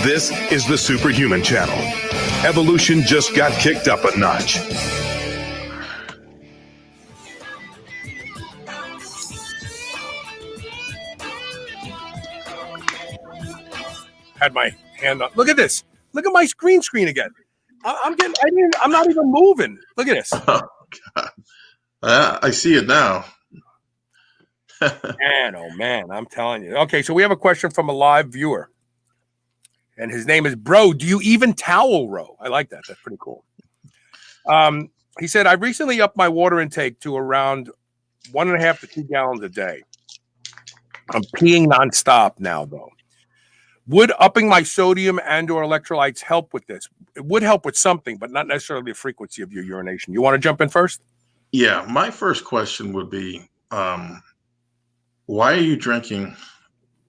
This is the Superhuman Channel. Evolution just got kicked up a notch. Had my hand up. Look at this. Look at my screen again. I'm not even moving. Look at this. Oh, God. I see it now. Man, oh man, I'm telling you. Okay, so we have a question from a live viewer. And his name is Bro. Do you even towel row? I like that. That's pretty cool. He said, I recently upped my water intake to around 1.5 to 2 gallons a day. I'm peeing nonstop now, though. Would upping my sodium and or electrolytes help with this? It would help with something, but not necessarily the frequency of your urination. You want to jump in first? Yeah, my first question would be, why are you drinking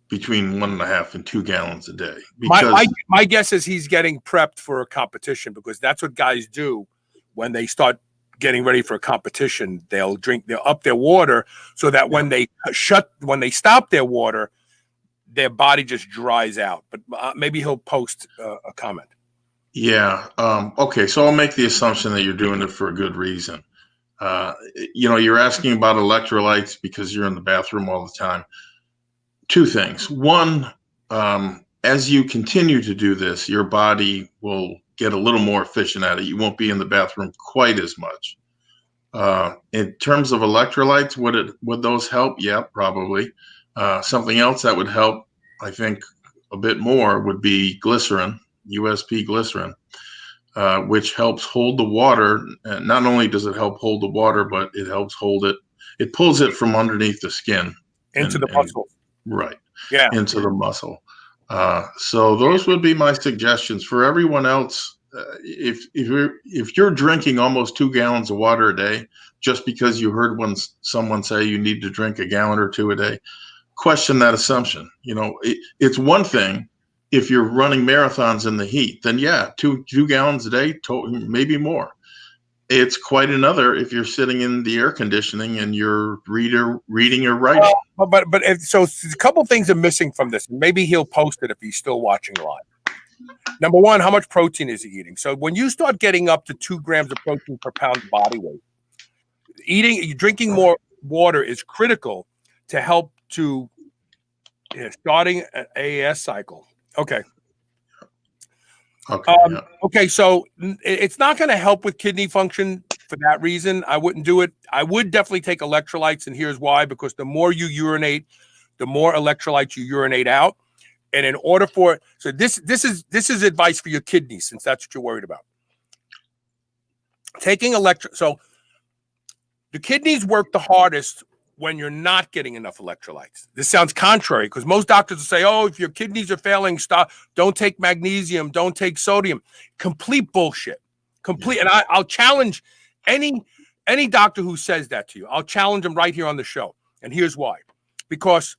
between 1.5 and 2 gallons a day? Because my guess is he's getting prepped for a competition, because that's what guys do when they start getting ready for a competition. They'll up their water so that when they stop their water, their body just dries out. But maybe he'll post a comment. Yeah. Okay. So I'll make the assumption that you're doing it for a good reason. You're asking about electrolytes because you're in the bathroom all the time. Two things. One, as you continue to do this, your body will get a little more efficient at it. You won't be in the bathroom quite as much. In terms of electrolytes, would those help? Yeah, probably. Something else that would help, I think, a bit more would be glycerin, USP glycerin, which helps hold the water. And not only does it help hold the water, but it helps hold it. It pulls it from underneath the skin into the muscle. Right. Yeah. Into the muscle. So those would be my suggestions for everyone else. If you're drinking almost 2 gallons of water a day, just because you heard someone say you need to drink a gallon or 2 a day, question that assumption. It's one thing if you're running marathons in the heat, then yeah, 2 gallons a day, maybe more. It's quite another if you're sitting in the air conditioning and you're reading or writing. So a couple things are missing from this. Maybe he'll post it if he's still watching live. Number one, how much protein is he eating? So when you start getting up to 2 grams of protein per pound body weight, drinking more water is critical to help to starting an AAS cycle. Okay. Okay, so it's not going to help with kidney function for that reason. I wouldn't do it. I would definitely take electrolytes, and here's why: because the more you urinate, the more electrolytes you urinate out. And in order for this is advice for your kidneys, since that's what you're worried about. Taking so the kidneys work the hardest when you're not getting enough electrolytes. This sounds contrary, because most doctors will say, oh, if your kidneys are failing, stop, don't take magnesium, don't take sodium. Complete bullshit. Complete. And I'll challenge any doctor who says that to you. I'll challenge them right here on the show. And here's why. Because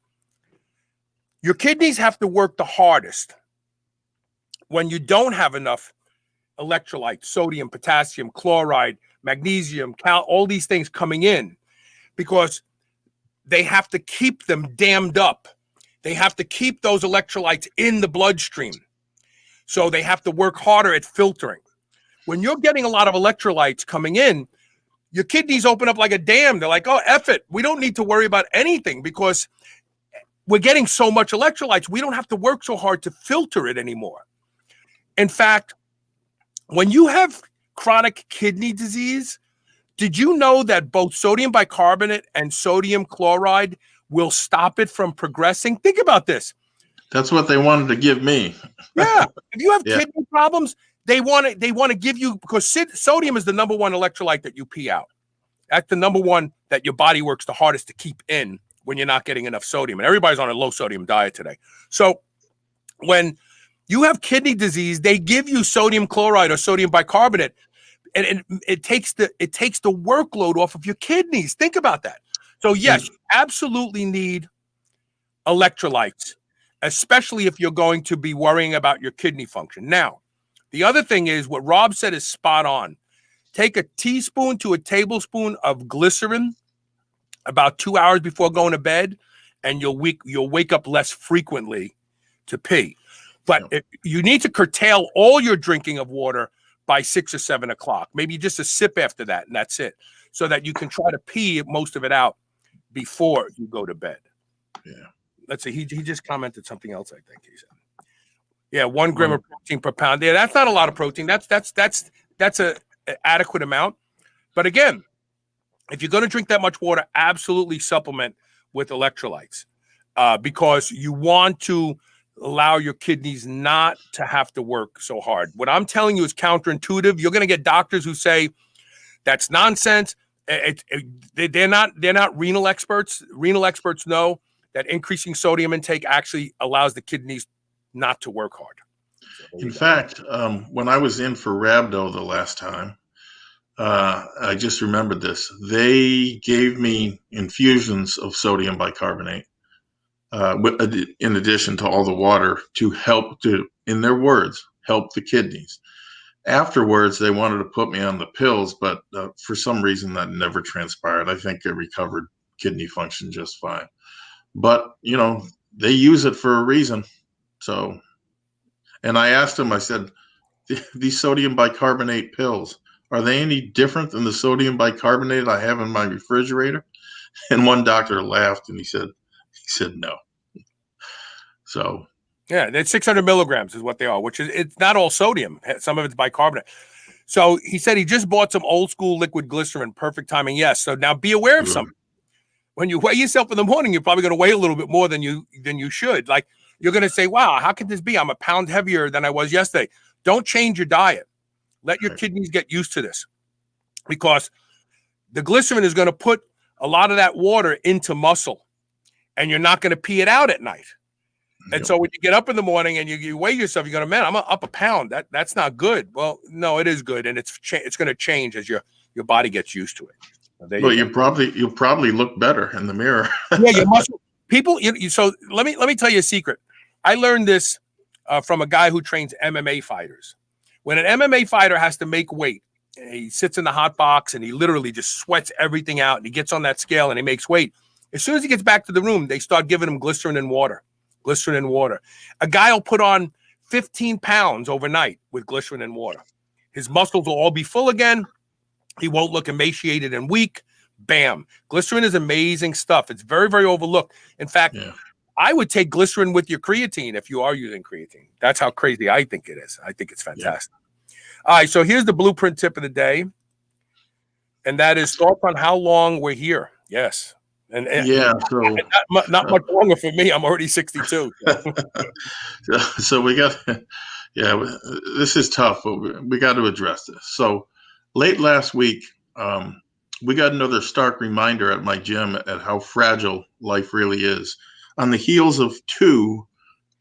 your kidneys have to work the hardest when you don't have enough electrolytes, sodium, potassium, chloride, magnesium, all these things coming in, because they have to keep them dammed up. They have to keep those electrolytes in the bloodstream. So they have to work harder at filtering. When you're getting a lot of electrolytes coming in, your kidneys open up like a dam. They're like, oh, F it. We don't need to worry about anything because we're getting so much electrolytes. We don't have to work so hard to filter it anymore. In fact, when you have chronic kidney disease, did you know that both sodium bicarbonate and sodium chloride will stop it from progressing? Think about this. That's what they wanted to give me. Yeah. If you have kidney problems, they want to give you, because sodium is the number one electrolyte that you pee out. That's the number one that your body works the hardest to keep in when you're not getting enough sodium. And everybody's on a low sodium diet today. So when you have kidney disease, they give you sodium chloride or sodium bicarbonate and it takes the workload off of your kidneys. Think about that. So yes, you absolutely need electrolytes, especially if you're going to be worrying about your kidney function. Now, the other thing is what Rob said is spot on. Take a teaspoon to a tablespoon of glycerin about 2 hours before going to bed, and you'll wake up less frequently to pee. But you need to curtail all your drinking of water by 6 or 7 o'clock. Maybe just a sip after that, and that's it, so that you can try to pee most of it out before you go to bed. Yeah. Let's see. He just commented something else, I think he said. Yeah, 1 gram of protein per pound. Yeah, that's not a lot of protein. That's a adequate amount. But again, if you're going to drink that much water, absolutely supplement with electrolytes because you want to allow your kidneys not to have to work so hard. What I'm telling you is counterintuitive. You're going to get doctors who say that's nonsense. They're not renal experts. Renal experts know that increasing sodium intake actually allows the kidneys not to work hard. In fact, when I was in for rhabdo the last time, I just remembered this. They gave me infusions of sodium bicarbonate, in addition to all the water, to help in their words, help the kidneys. Afterwards, they wanted to put me on the pills, but for some reason that never transpired. I think I recovered kidney function just fine. But, they use it for a reason. So, and I asked him, I said, these sodium bicarbonate pills, are they any different than the sodium bicarbonate I have in my refrigerator? And one doctor laughed and he said no. So yeah, that's 600 milligrams is what they are, which is, it's not all sodium. Some of it's bicarbonate. So he said he just bought some old school liquid glycerin. Perfect timing. Yes. So now be aware of something. When you weigh yourself in the morning, you're probably going to weigh a little bit more than you should. Like you're going to say, wow, how could this be? I'm a pound heavier than I was yesterday. Don't change your diet. Let your kidneys get used to this because the glycerin is going to put a lot of that water into muscle and you're not going to pee it out at night. And so when you get up in the morning and you weigh yourself, you're going to, man, I'm up a pound. That's not good. Well, no, it is good. And it's going to change as your body gets used to it. Well, you'll probably look better in the mirror. Yeah, your muscle. People. So let me tell you a secret. I learned this from a guy who trains MMA fighters. When an MMA fighter has to make weight, he sits in the hot box and he literally just sweats everything out and he gets on that scale and he makes weight. As soon as he gets back to the room, they start giving him glycerin and water. Glycerin and water. A guy will put on 15 pounds overnight with glycerin and water. His muscles will all be full again. He won't look emaciated and weak. Bam. Glycerin is amazing stuff. It's very, very overlooked. In fact, I would take glycerin with your creatine if you are using creatine. That's how crazy I think it is. I think it's fantastic. All right, so here's the blueprint tip of the day. And that is thoughts on how long we're here. Yes. And so not much longer for me. I'm already 62. So we got, this is tough, but we got to address this. So late last week, we got another stark reminder at my gym at how fragile life really is. On the heels of 2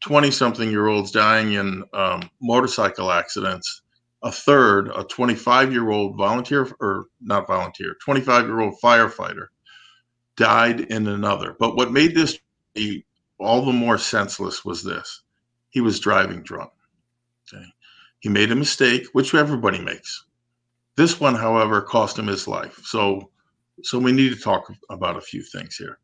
20-something-year-olds dying in motorcycle accidents, a third, a 25-year-old 25-year-old firefighter died in another. But what made this all the more senseless was this. He was driving drunk. Okay? He made a mistake, which everybody makes. This one, however, cost him his life. So we need to talk about a few things here.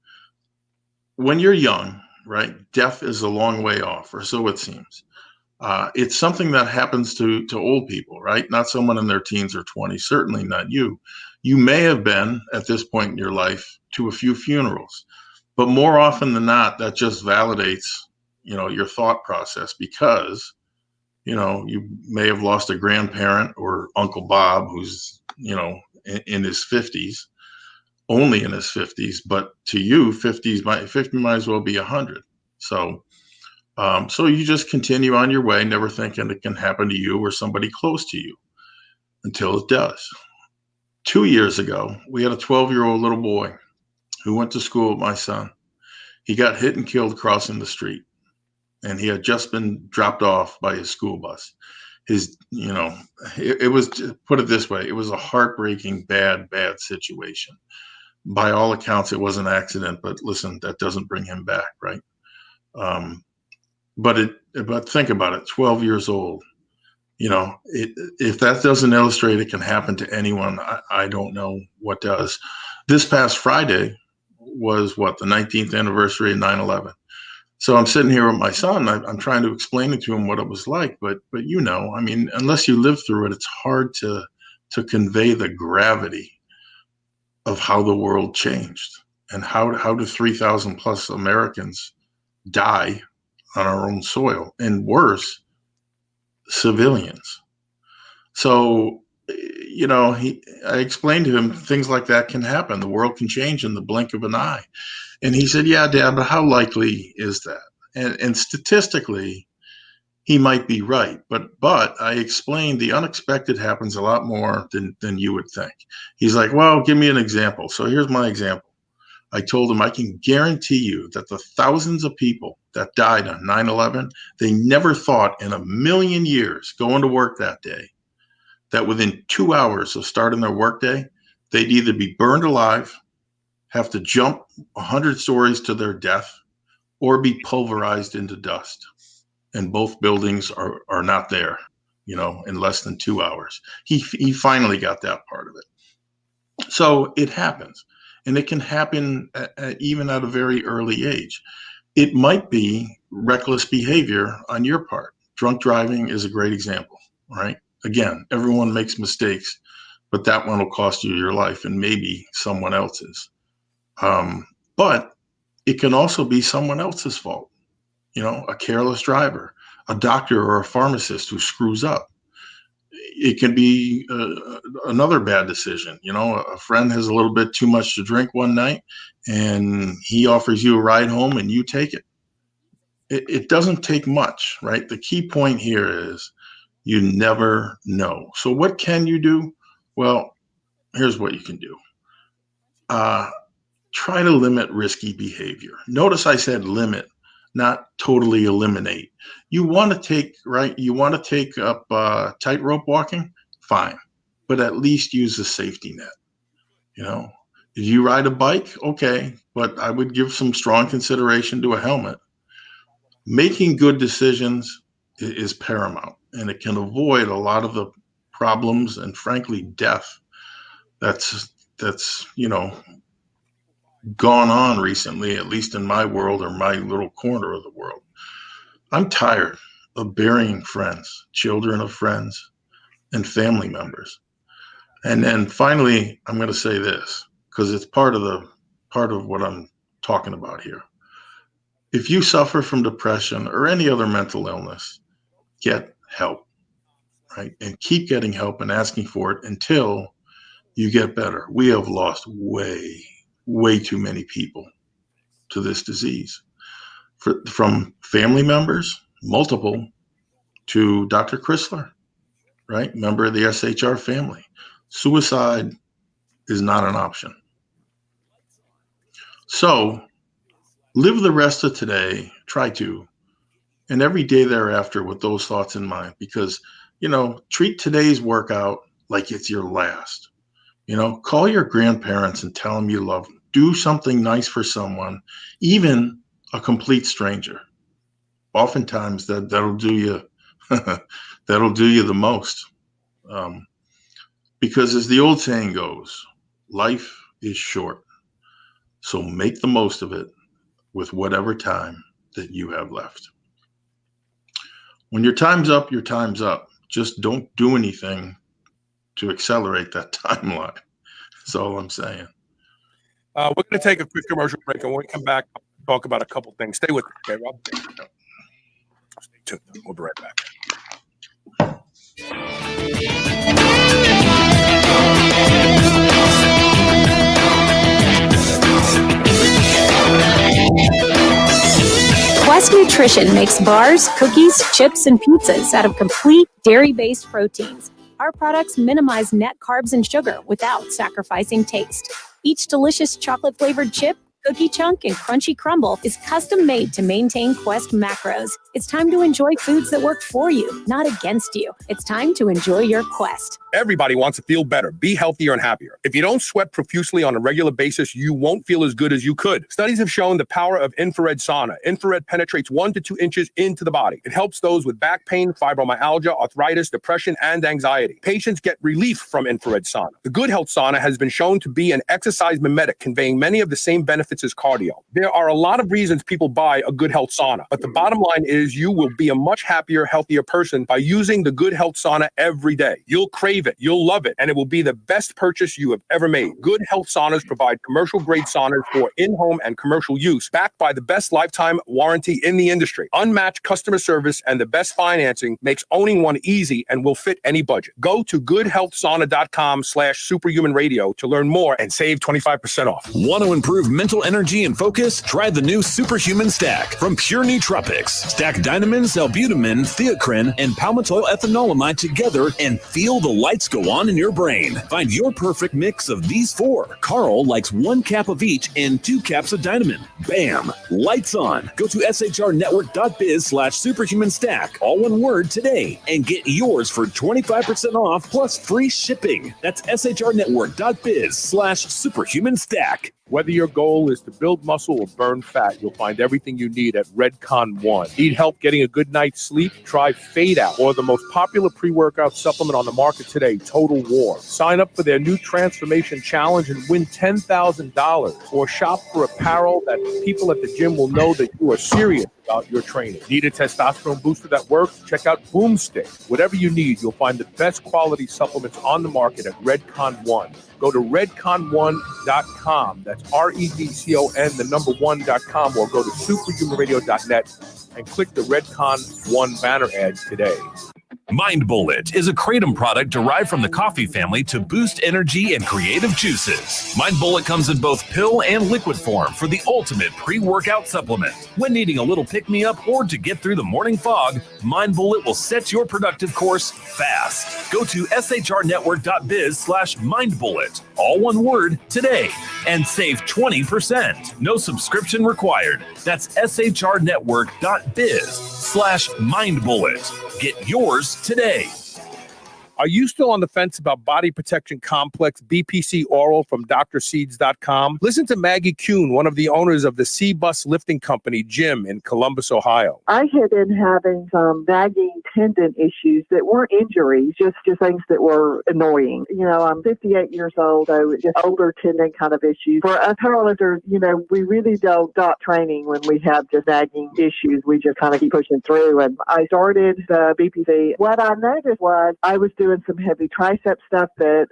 When you're young, right, death is a long way off, or so it seems. It's something that happens to old people, right? Not someone in their teens or 20s, certainly not you. You may have been, at this point in your life, to a few funerals. But more often than not, that just validates, your thought process because, you may have lost a grandparent or Uncle Bob who's, in his 50s, only in his 50s, but to you, 50 might as well be 100. So you just continue on your way, never thinking it can happen to you or somebody close to you until it does. 2 years ago, we had a 12-year-old little boy who went to school with my son. He got hit and killed crossing the street, and he had just been dropped off by his school bus. it was, put it this way, it was a heartbreaking, bad situation. By all accounts, it was an accident, but listen, that doesn't bring him back, right? But think about it, 12 years old. If that doesn't illustrate it can happen to anyone, I don't know what does. This past Friday was the 19th anniversary of 9/11. So I'm sitting here with my son. I'm trying to explain it to him what it was like, but I mean, unless you live through it, it's hard to convey the gravity of how the world changed and how do 3,000 plus Americans die on our own soil, and worse, civilians. So, I explained to him things like that can happen. The world can change in the blink of an eye. And he said, yeah, Dad, but how likely is that? And statistically, he might be right. But I explained the unexpected happens a lot more than you would think. He's like, well, give me an example. So here's my example. I told him I can guarantee you that the thousands of people that died on 9/11, they never thought in a million years going to work that day that within 2 hours of starting their workday, they'd either be burned alive, have to jump 100 stories to their death, or be pulverized into dust. And both buildings are not there, in less than 2 hours. He finally got that part of it. So it happens. And it can happen even at a very early age. It might be reckless behavior on your part. Drunk driving is a great example, right? Again, everyone makes mistakes, but that one will cost you your life and maybe someone else's. But it can also be someone else's fault. A careless driver, a doctor or a pharmacist who screws up. It can be another bad decision. A friend has a little bit too much to drink one night and he offers you a ride home and you take it. It doesn't take much, right? The key point here is you never know. So what can you do? Well, here's what you can do. Try to limit risky behavior. Notice I said limit, not totally eliminate. You want to take up tightrope walking? Fine. But at least use a safety net. If you ride a bike, okay, but I would give some strong consideration to a helmet. Making good decisions is paramount, and it can avoid a lot of the problems and frankly death that's gone on recently, at least in my world or my little corner of the world. I'm tired of burying friends, children of friends, and family members. And then finally, I'm going to say this because it's part of what I'm talking about here. If you suffer from depression or any other mental illness, get help, right? And keep getting help and asking for it until you get better. We have lost way too many people to this disease, from family members, multiple, to Dr. Chrysler, right? Member of the SHR family. Suicide is not an option. So live the rest of today, try to, and every day thereafter with those thoughts in mind, because, treat today's workout like it's your last. Call your grandparents and tell them you love them. Do something nice for someone, even a complete stranger. Oftentimes that'll do you, that'll do you the most. Because as the old saying goes, life is short. So make the most of it with whatever time that you have left. When your time's up, your time's up. Just don't do anything to accelerate that timeline. That's all I'm saying. We're going to take a quick commercial break, and when we come back, I'll talk about a couple things. Stay with me, okay, Rob? Stay tuned. We'll be right back. Quest Nutrition makes bars, cookies, chips, and pizzas out of complete dairy-based proteins. Our products minimize net carbs and sugar without sacrificing taste. Each delicious chocolate-flavored chip, cookie chunk, and crunchy crumble is custom made to maintain Quest macros. It's time to enjoy foods that work for you, not against you. It's time to enjoy your quest. Everybody wants to feel better, be healthier, and happier. If you don't sweat profusely on a regular basis, you won't feel as good as you could. Studies have shown the power of infrared sauna. Infrared penetrates 1 to 2 inches into the body. It helps those with back pain, fibromyalgia, arthritis, depression, and anxiety. Patients get relief from infrared sauna. The Good Health Sauna has been shown to be an exercise mimetic, conveying many of the same benefits as cardio. There are a lot of reasons people buy a Good Health Sauna, but the bottom line is you will be a much happier, healthier person by using the Good Health Sauna every day. You'll crave it, you'll love it, and it will be the best purchase you have ever made. Good Health Saunas provide commercial-grade saunas for in-home and commercial use, backed by the best lifetime warranty in the industry. Unmatched customer service and the best financing makes owning one easy and will fit any budget. Go to goodhealthsauna.com/superhumanradio to learn more and save 25% off. Want to improve mental energy and focus? Try the new Superhuman Stack from Pure Nootropics. Stack Dynamine, Salbutamine, Theocrine, and palmitoyl ethanolamide together and feel the lights go on in your brain. Find your perfect mix of these 4. Carl likes 1 cap of each and 2 caps of Dynamine. Bam! Lights on. Go to shrnetwork.biz/superhuman stack, all one word, today, and get yours for 25% off plus free shipping. That's shrnetwork.biz/superhuman stack. Whether your goal is to build muscle or burn fat, you'll find everything you need at Redcon One. Need help getting a good night's sleep? Try Fade Out, or the most popular pre-workout supplement on the market today, Total War. Sign up for their new Transformation Challenge and win $10,000, or shop for apparel that people at the gym will know that you are serious about your training. Need a testosterone booster that works? Check out Boomstick. Whatever you need, you'll find the best quality supplements on the market at Redcon One. Go to redcon1.com. That's REDCON, the number 1.com, or go to superhumanradio.net and click the Redcon One banner ads today. Mind Bullet is a kratom product derived from the coffee family to boost energy and creative juices. Mind Bullet comes in both pill and liquid form for the ultimate pre-workout supplement. When needing a little pick-me-up or to get through the morning fog, Mind Bullet will set your productive course fast. Go to shrnetwork.biz/mindbullet, all one word, today, and save 20%. No subscription required. That's shrnetwork.biz/mindbullet. Get yours today. Are you still on the fence about Body Protection Complex BPC Oral from drseeds.com? Listen to Maggie Kuhn, one of the owners of the C-Bus Lifting Company gym in Columbus, Ohio. I had been having some nagging tendon issues that weren't injuries, just things that were annoying. You know, I'm 58 years old, so just older tendon kind of issues. For us powerlifters, you know, we really don't stop training when we have just nagging issues. We just kind of keep pushing through. And I started the BPC. What I noticed was I was doing some heavy tricep stuff that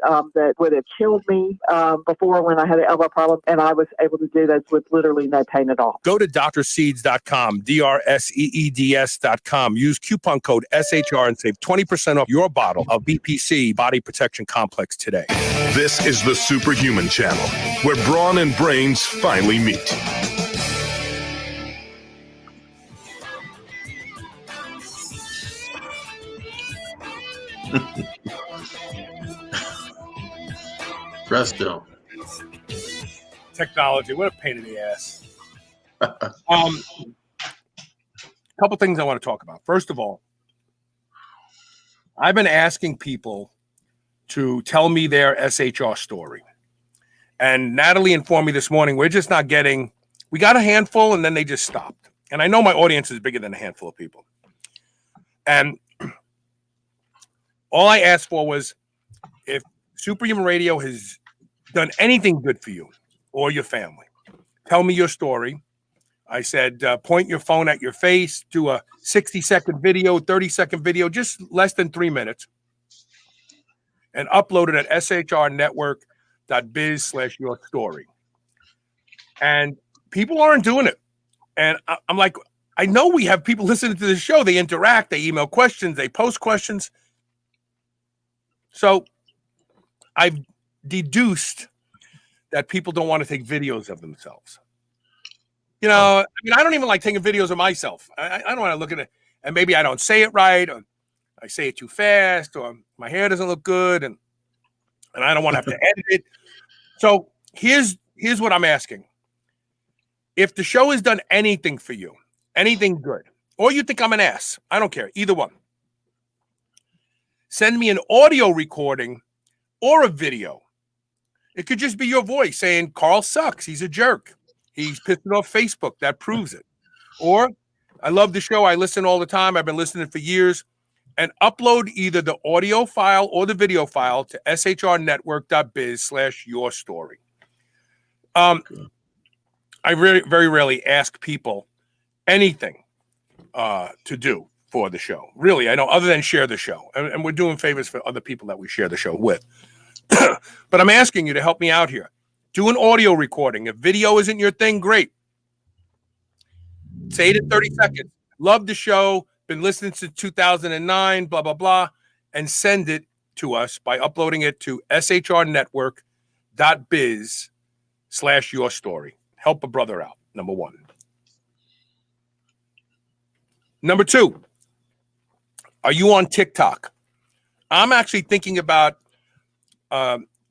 would have killed me before when I had an elbow problem, and I was able to do those with literally no pain at all. Go to drseeds.com, drseeds.com. Use coupon code SHR and save 20% off your bottle of BPC Body Protection Complex today. This is the Superhuman Channel, where brawn and brains finally meet. Presto. Technology, what a pain in the ass. Couple things I want to talk about. First of all, I've been asking people to tell me their SHR story. And Natalie informed me this morning, we got a handful and then they just stopped. And I know my audience is bigger than a handful of people. And all I asked for was, if Superhuman Radio has done anything good for you or your family, tell me your story. I said, point your phone at your face, do a 60-second video, 30-second video, just less than 3 minutes, and upload it at shrnetwork.biz/your story. And people aren't doing it. And I'm like, I know we have people listening to the show. They interact, they email questions, they post questions. So I've deduced that people don't want to take videos of themselves. You know, I mean, I don't even like taking videos of myself. I don't want to look at it, and maybe I don't say it right, or I say it too fast, or my hair doesn't look good, and I don't want to have to edit it. So here's what I'm asking. If the show has done anything for you, anything good, or you think I'm an ass. I don't care. Either one. Send me an audio recording or a video. It could just be your voice saying, Carl sucks. He's a jerk. He's pissing off Facebook. That proves it. Or, I love the show. I listen all the time. I've been listening for years. And upload either the audio file or the video file to shrnetwork.biz/yourstory. I very rarely ask people anything to do for the show. Really, I know, other than share the show. And we're doing favors for other people that we share the show with. But I'm asking you to help me out here. Do an audio recording. If video isn't your thing, great. Say it in 30 seconds. Love the show. Been listening since 2009, blah, blah, blah. And send it to us by uploading it to shrnetwork.biz/yourstory. Help a brother out, number one. Number two, are you on TikTok? I'm actually thinking about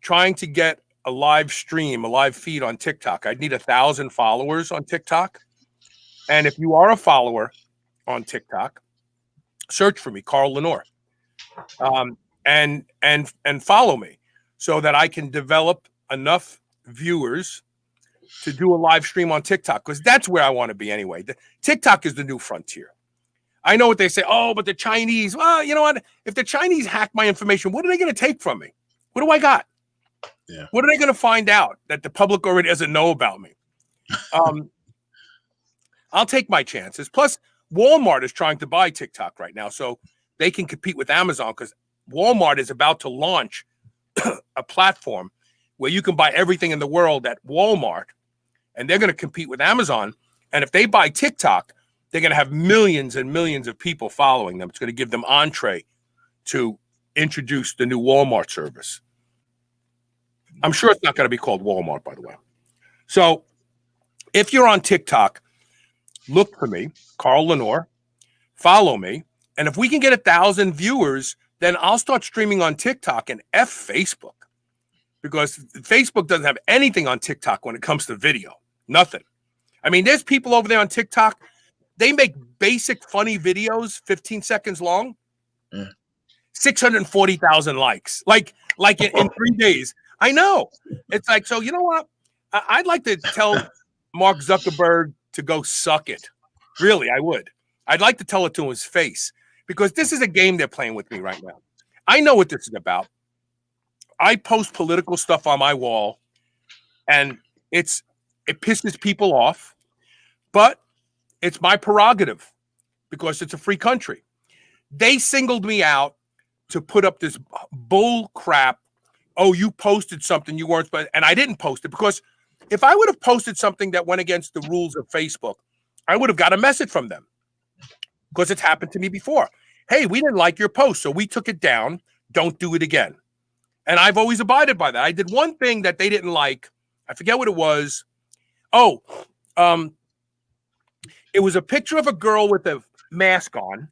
trying to get a live stream, a live feed on TikTok. I'd need 1,000 followers on TikTok. And if you are a follower on TikTok, search for me, Carl Lenore, and follow me so that I can develop enough viewers to do a live stream on TikTok, because that's where I want to be anyway. TikTok is the new frontier. I know what they say. Oh, but the Chinese, well, you know what? If the Chinese hack my information, what are they going to take from me? What do I got? Yeah. What are they going to find out that the public already doesn't know about me? I'll take my chances. Plus, Walmart is trying to buy TikTok right now so they can compete with Amazon, because Walmart is about to launch a platform where you can buy everything in the world at Walmart, and they're going to compete with Amazon. And if they buy TikTok, they're going to have millions and millions of people following them. It's going to give them entree to introduce the new Walmart service. I'm sure it's not going to be called Walmart, by the way. So if you're on TikTok, look for me, Carl Lenore, follow me. And if we can get 1,000 viewers, then I'll start streaming on TikTok and F Facebook, because Facebook doesn't have anything on TikTok when it comes to video. Nothing. I mean, there's people over there on TikTok. They make basic funny videos, 15 seconds long, 640,000 likes, like in 3 days. I know. It's like, so you know what? I'd like to tell Mark Zuckerberg to go suck it. Really, I would. I'd like to tell it to his face, because this is a game they're playing with me right now. I know what this is about. I post political stuff on my wall, and it pisses people off, but it's my prerogative because it's a free country. They singled me out to put up this bull crap. Oh, you posted something you weren't supposed, and I didn't post it, because if I would have posted something that went against the rules of Facebook, I would have got a message from them, because it's happened to me before. Hey, we didn't like your post, so we took it down. Don't do it again. And I've always abided by that. I did one thing that they didn't like. I forget what it was. Oh, it was a picture of a girl with a mask on,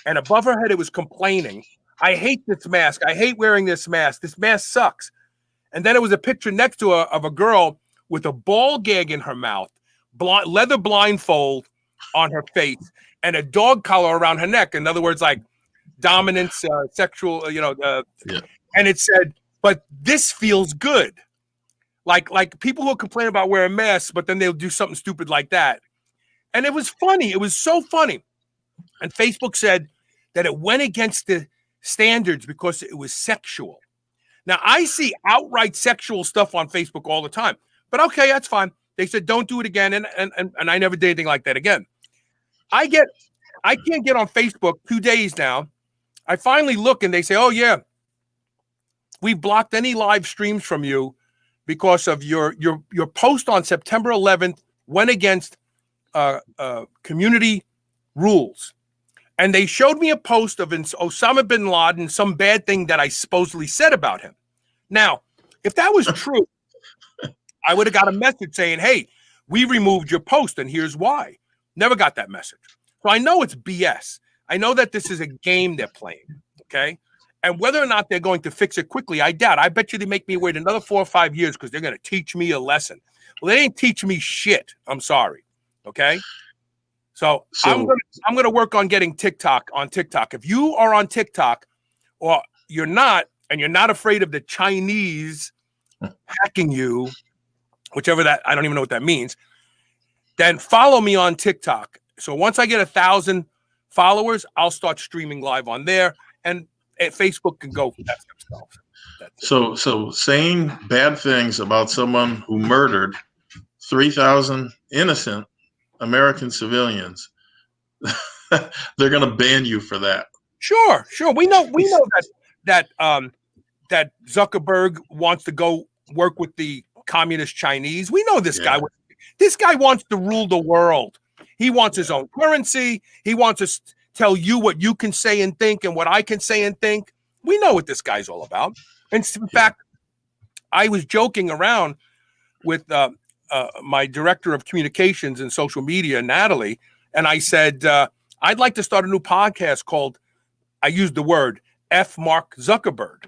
and above her head it was complaining, I hate this mask. I hate wearing this mask. This mask sucks. And then it was a picture next to her of a girl with a ball gag in her mouth, leather blindfold on her face, and a dog collar around her neck. In other words, like dominance, sexual, And it said, but this feels good. Like people who complain about wearing masks, but then they'll do something stupid like that. And it was funny. It was so funny. And Facebook said that it went against the standards because it was sexual. Now, I see outright sexual stuff on Facebook all the time. But okay, that's fine. They said, don't do it again. And I never did anything like that again. I can't get on Facebook 2 days now. I finally look and they say, oh, yeah, we blocked any live streams from you because of your post on September 11th went against community rules. And they showed me a post of Osama bin Laden, some bad thing that I supposedly said about him. Now, if that was true, I would have got a message saying, hey, we removed your post and here's why. Never got that message. So I know it's BS. I know that this is a game they're playing, okay? And whether or not they're going to fix it quickly, I doubt. I bet you they make me wait another 4 or 5 years because they're going to teach me a lesson. Well, they ain't teach me shit. I'm sorry, okay? So I'm gonna work on getting TikTok on TikTok. If you are on TikTok, or you're not, and you're not afraid of the Chinese hacking you, whichever that, I don't even know what that means, then follow me on TikTok. So once I get 1,000 followers, I'll start streaming live on there, and Facebook can go for that themselves. So saying bad things about someone who murdered 3,000 innocent American civilians, they're going to ban you for that. Sure. We know that Zuckerberg wants to go work with the communist Chinese. We know this guy. This guy wants to rule the world. He wants his own currency. He wants to tell you what you can say and think and what I can say and think. We know what this guy's all about. And in fact, I was joking around with my director of communications and social media, Natalie, and I said, I'd like to start a new podcast called, I used the word, F. Mark Zuckerberg.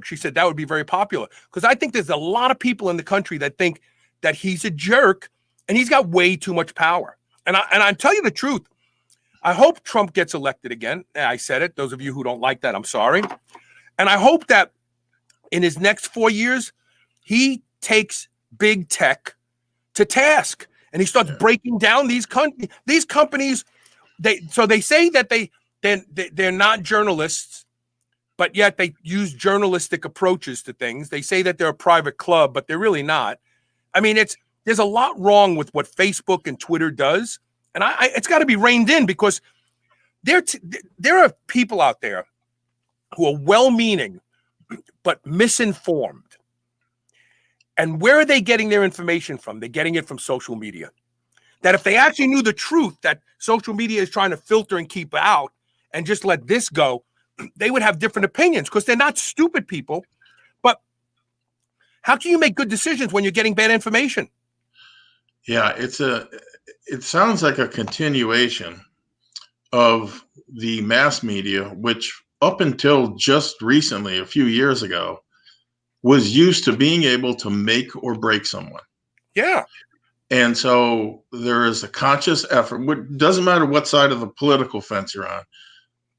She said that would be very popular, because I think there's a lot of people in the country that think that he's a jerk and he's got way too much power. And I tell you the truth, I hope Trump gets elected again. I said it. Those of you who don't like that, I'm sorry. And I hope that in his next 4 years, he takes big tech to task and he starts breaking down these companies. They say that they're not journalists, but yet they use journalistic approaches to things. They say that they're a private club, but they're really not. I mean, there's a lot wrong with what Facebook and Twitter does, and it's got to be reined in, because there are people out there who are well-meaning but misinformed. And where are they getting their information from? They're getting it from social media. That if they actually knew the truth that social media is trying to filter and keep out and just let this go, they would have different opinions, because they're not stupid people. But how can you make good decisions when you're getting bad information? Yeah, it sounds like a continuation of the mass media, which up until just recently, a few years ago, was used to being able to make or break someone. Yeah. And so there is a conscious effort. It doesn't matter what side of the political fence you're on.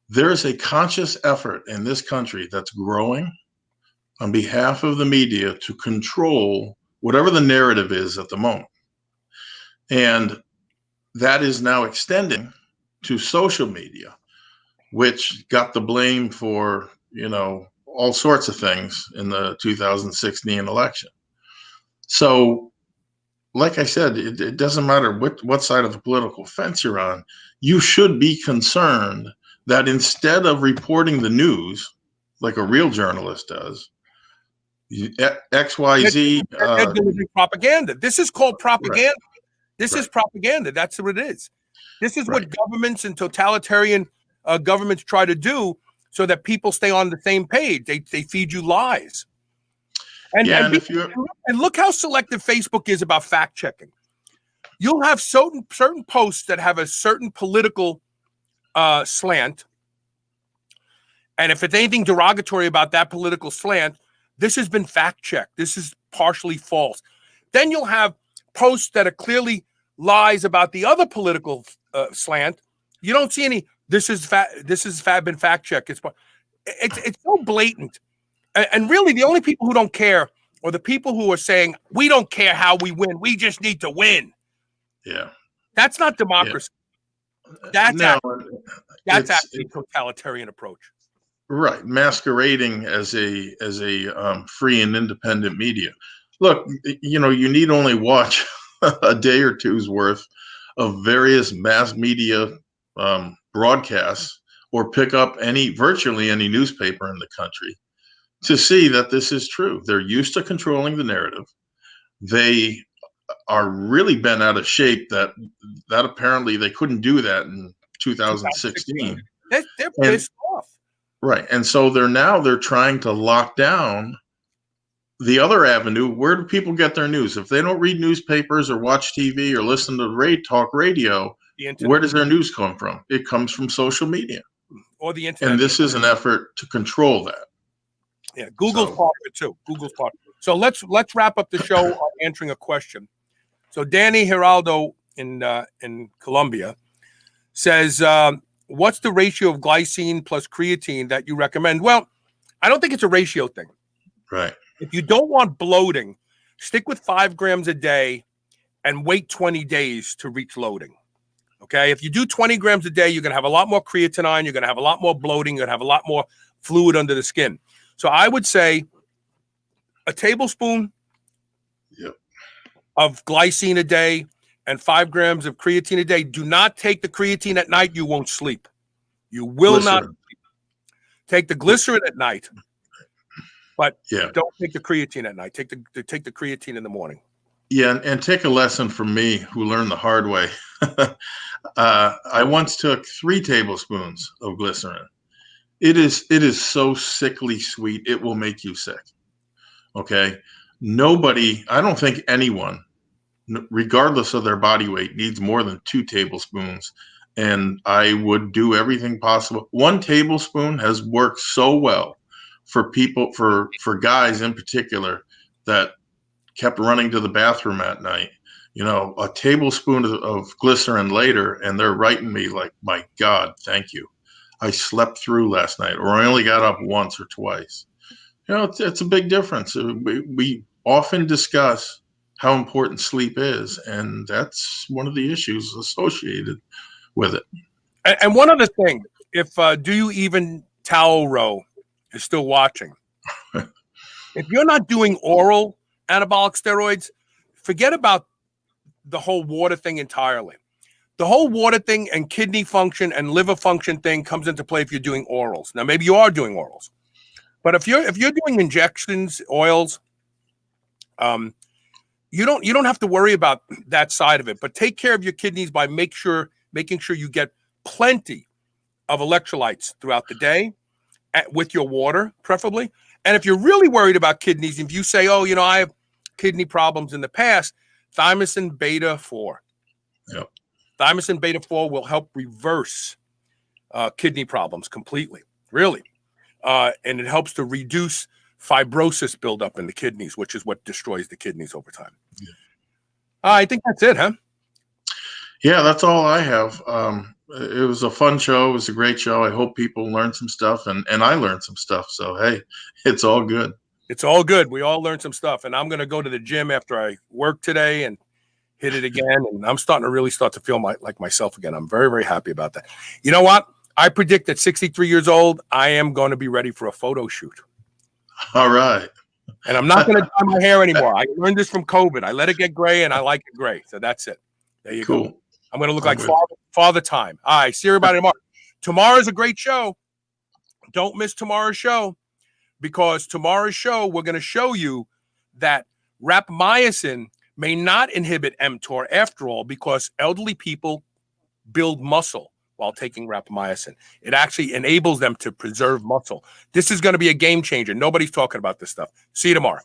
There is a conscious effort in this country that's growing on behalf of the media to control whatever the narrative is at the moment. And that is now extending to social media, which got the blame for, all sorts of things in the 2016 election. So, like I said, it doesn't matter what side of the political fence you're on. You should be concerned that instead of reporting the news like a real journalist does, XYZ. They're delivering propaganda. This is called propaganda. Right. This is propaganda. That's what it is. This is what governments and totalitarian governments try to do, so that people stay on the same page. They feed you lies. And look how selective Facebook is about fact checking. You'll have certain posts that have a certain political slant, and if it's anything derogatory about that political slant, this has been fact checked. This is partially false. Then you'll have posts that are clearly lies about the other political slant. You don't see any. This is been fact checked. It's so blatant, and really the only people who don't care are the people who are saying we don't care how we win. We just need to win. Yeah, that's not democracy. Yeah. That's actually a totalitarian approach. Right, masquerading as a free and independent media. Look, you need only watch a day or two's worth of various mass media broadcasts, or pick up virtually any newspaper in the country, to see that this is true. They're used to controlling the narrative. They are really bent out of shape that apparently they couldn't do that in 2016. They're pissed off. Right. And so they're trying to lock down the other avenue. Where do people get their news? If they don't read newspapers or watch TV or listen to talk radio, where does their news come from? It comes from social media or the internet. And this is an effort to control that. Yeah, Google's part of it too. Google's part. So let's wrap up the show on answering a question. So Danny Giraldo in Colombia says, what's the ratio of glycine plus creatine that you recommend? Well, I don't think it's a ratio thing. Right. If you don't want bloating, stick with 5 grams a day and wait 20 days to reach loading. Okay. If you do 20 grams a day, you're going to have a lot more creatinine. You're going to have a lot more bloating. You're going to have a lot more fluid under the skin. So I would say a tablespoon of glycine a day and 5 grams of creatine a day. Do not take the creatine at night. You won't sleep. You will not sleep. Take the glycerin at night, but don't take the creatine at night. Take the creatine in the morning. Yeah, and take a lesson from me, who learned the hard way. I once took 3 tablespoons of glycerin. It is so sickly sweet, it will make you sick. Okay? I don't think anyone, regardless of their body weight, needs more than 2 tablespoons. And I would do everything possible. 1 tablespoon has worked so well for people, for guys in particular, that kept running to the bathroom at night. A tablespoon of glycerin later, and they're writing me like, my God, thank you. I slept through last night, or I only got up once or twice. It's a big difference. We often discuss how important sleep is, and that's one of the issues associated with it. And one other thing, if Do You Even Towel Row is still watching, if you're not doing oral anabolic steroids, forget about the whole water thing entirely. The whole water thing and kidney function and liver function thing comes into play if you're doing orals. Now, maybe you are doing orals, but if you're doing injections, oils, you don't have to worry about that side of it. But take care of your kidneys by making sure you get plenty of electrolytes throughout the day, with your water, preferably. And if you're really worried about kidneys, if you say, oh, I have kidney problems in the past, thymosin beta 4. Yep. Thymosin beta 4 will help reverse kidney problems completely, really. And it helps to reduce fibrosis buildup in the kidneys, which is what destroys the kidneys over time. Yeah. I think that's it, huh? Yeah, that's all I have. It was a fun show. It was a great show. I hope people learned some stuff, and I learned some stuff. So, hey, it's all good. It's all good. We all learned some stuff. And I'm going to go to the gym after I work today and hit it again. And I'm starting to really feel like myself again. I'm very, very happy about that. You know what? I predict at 63 years old, I am going to be ready for a photo shoot. All right. And I'm not going to dye my hair anymore. I learned this from COVID. I let it get gray, and I like it gray. So that's it. There you go. I'm going to look like Father Time. All right. See everybody tomorrow. Tomorrow's a great show. Don't miss tomorrow's show, because tomorrow's show, we're going to show you that rapamycin may not inhibit mTOR after all, because elderly people build muscle while taking rapamycin. It actually enables them to preserve muscle. This is going to be a game changer. Nobody's talking about this stuff. See you tomorrow.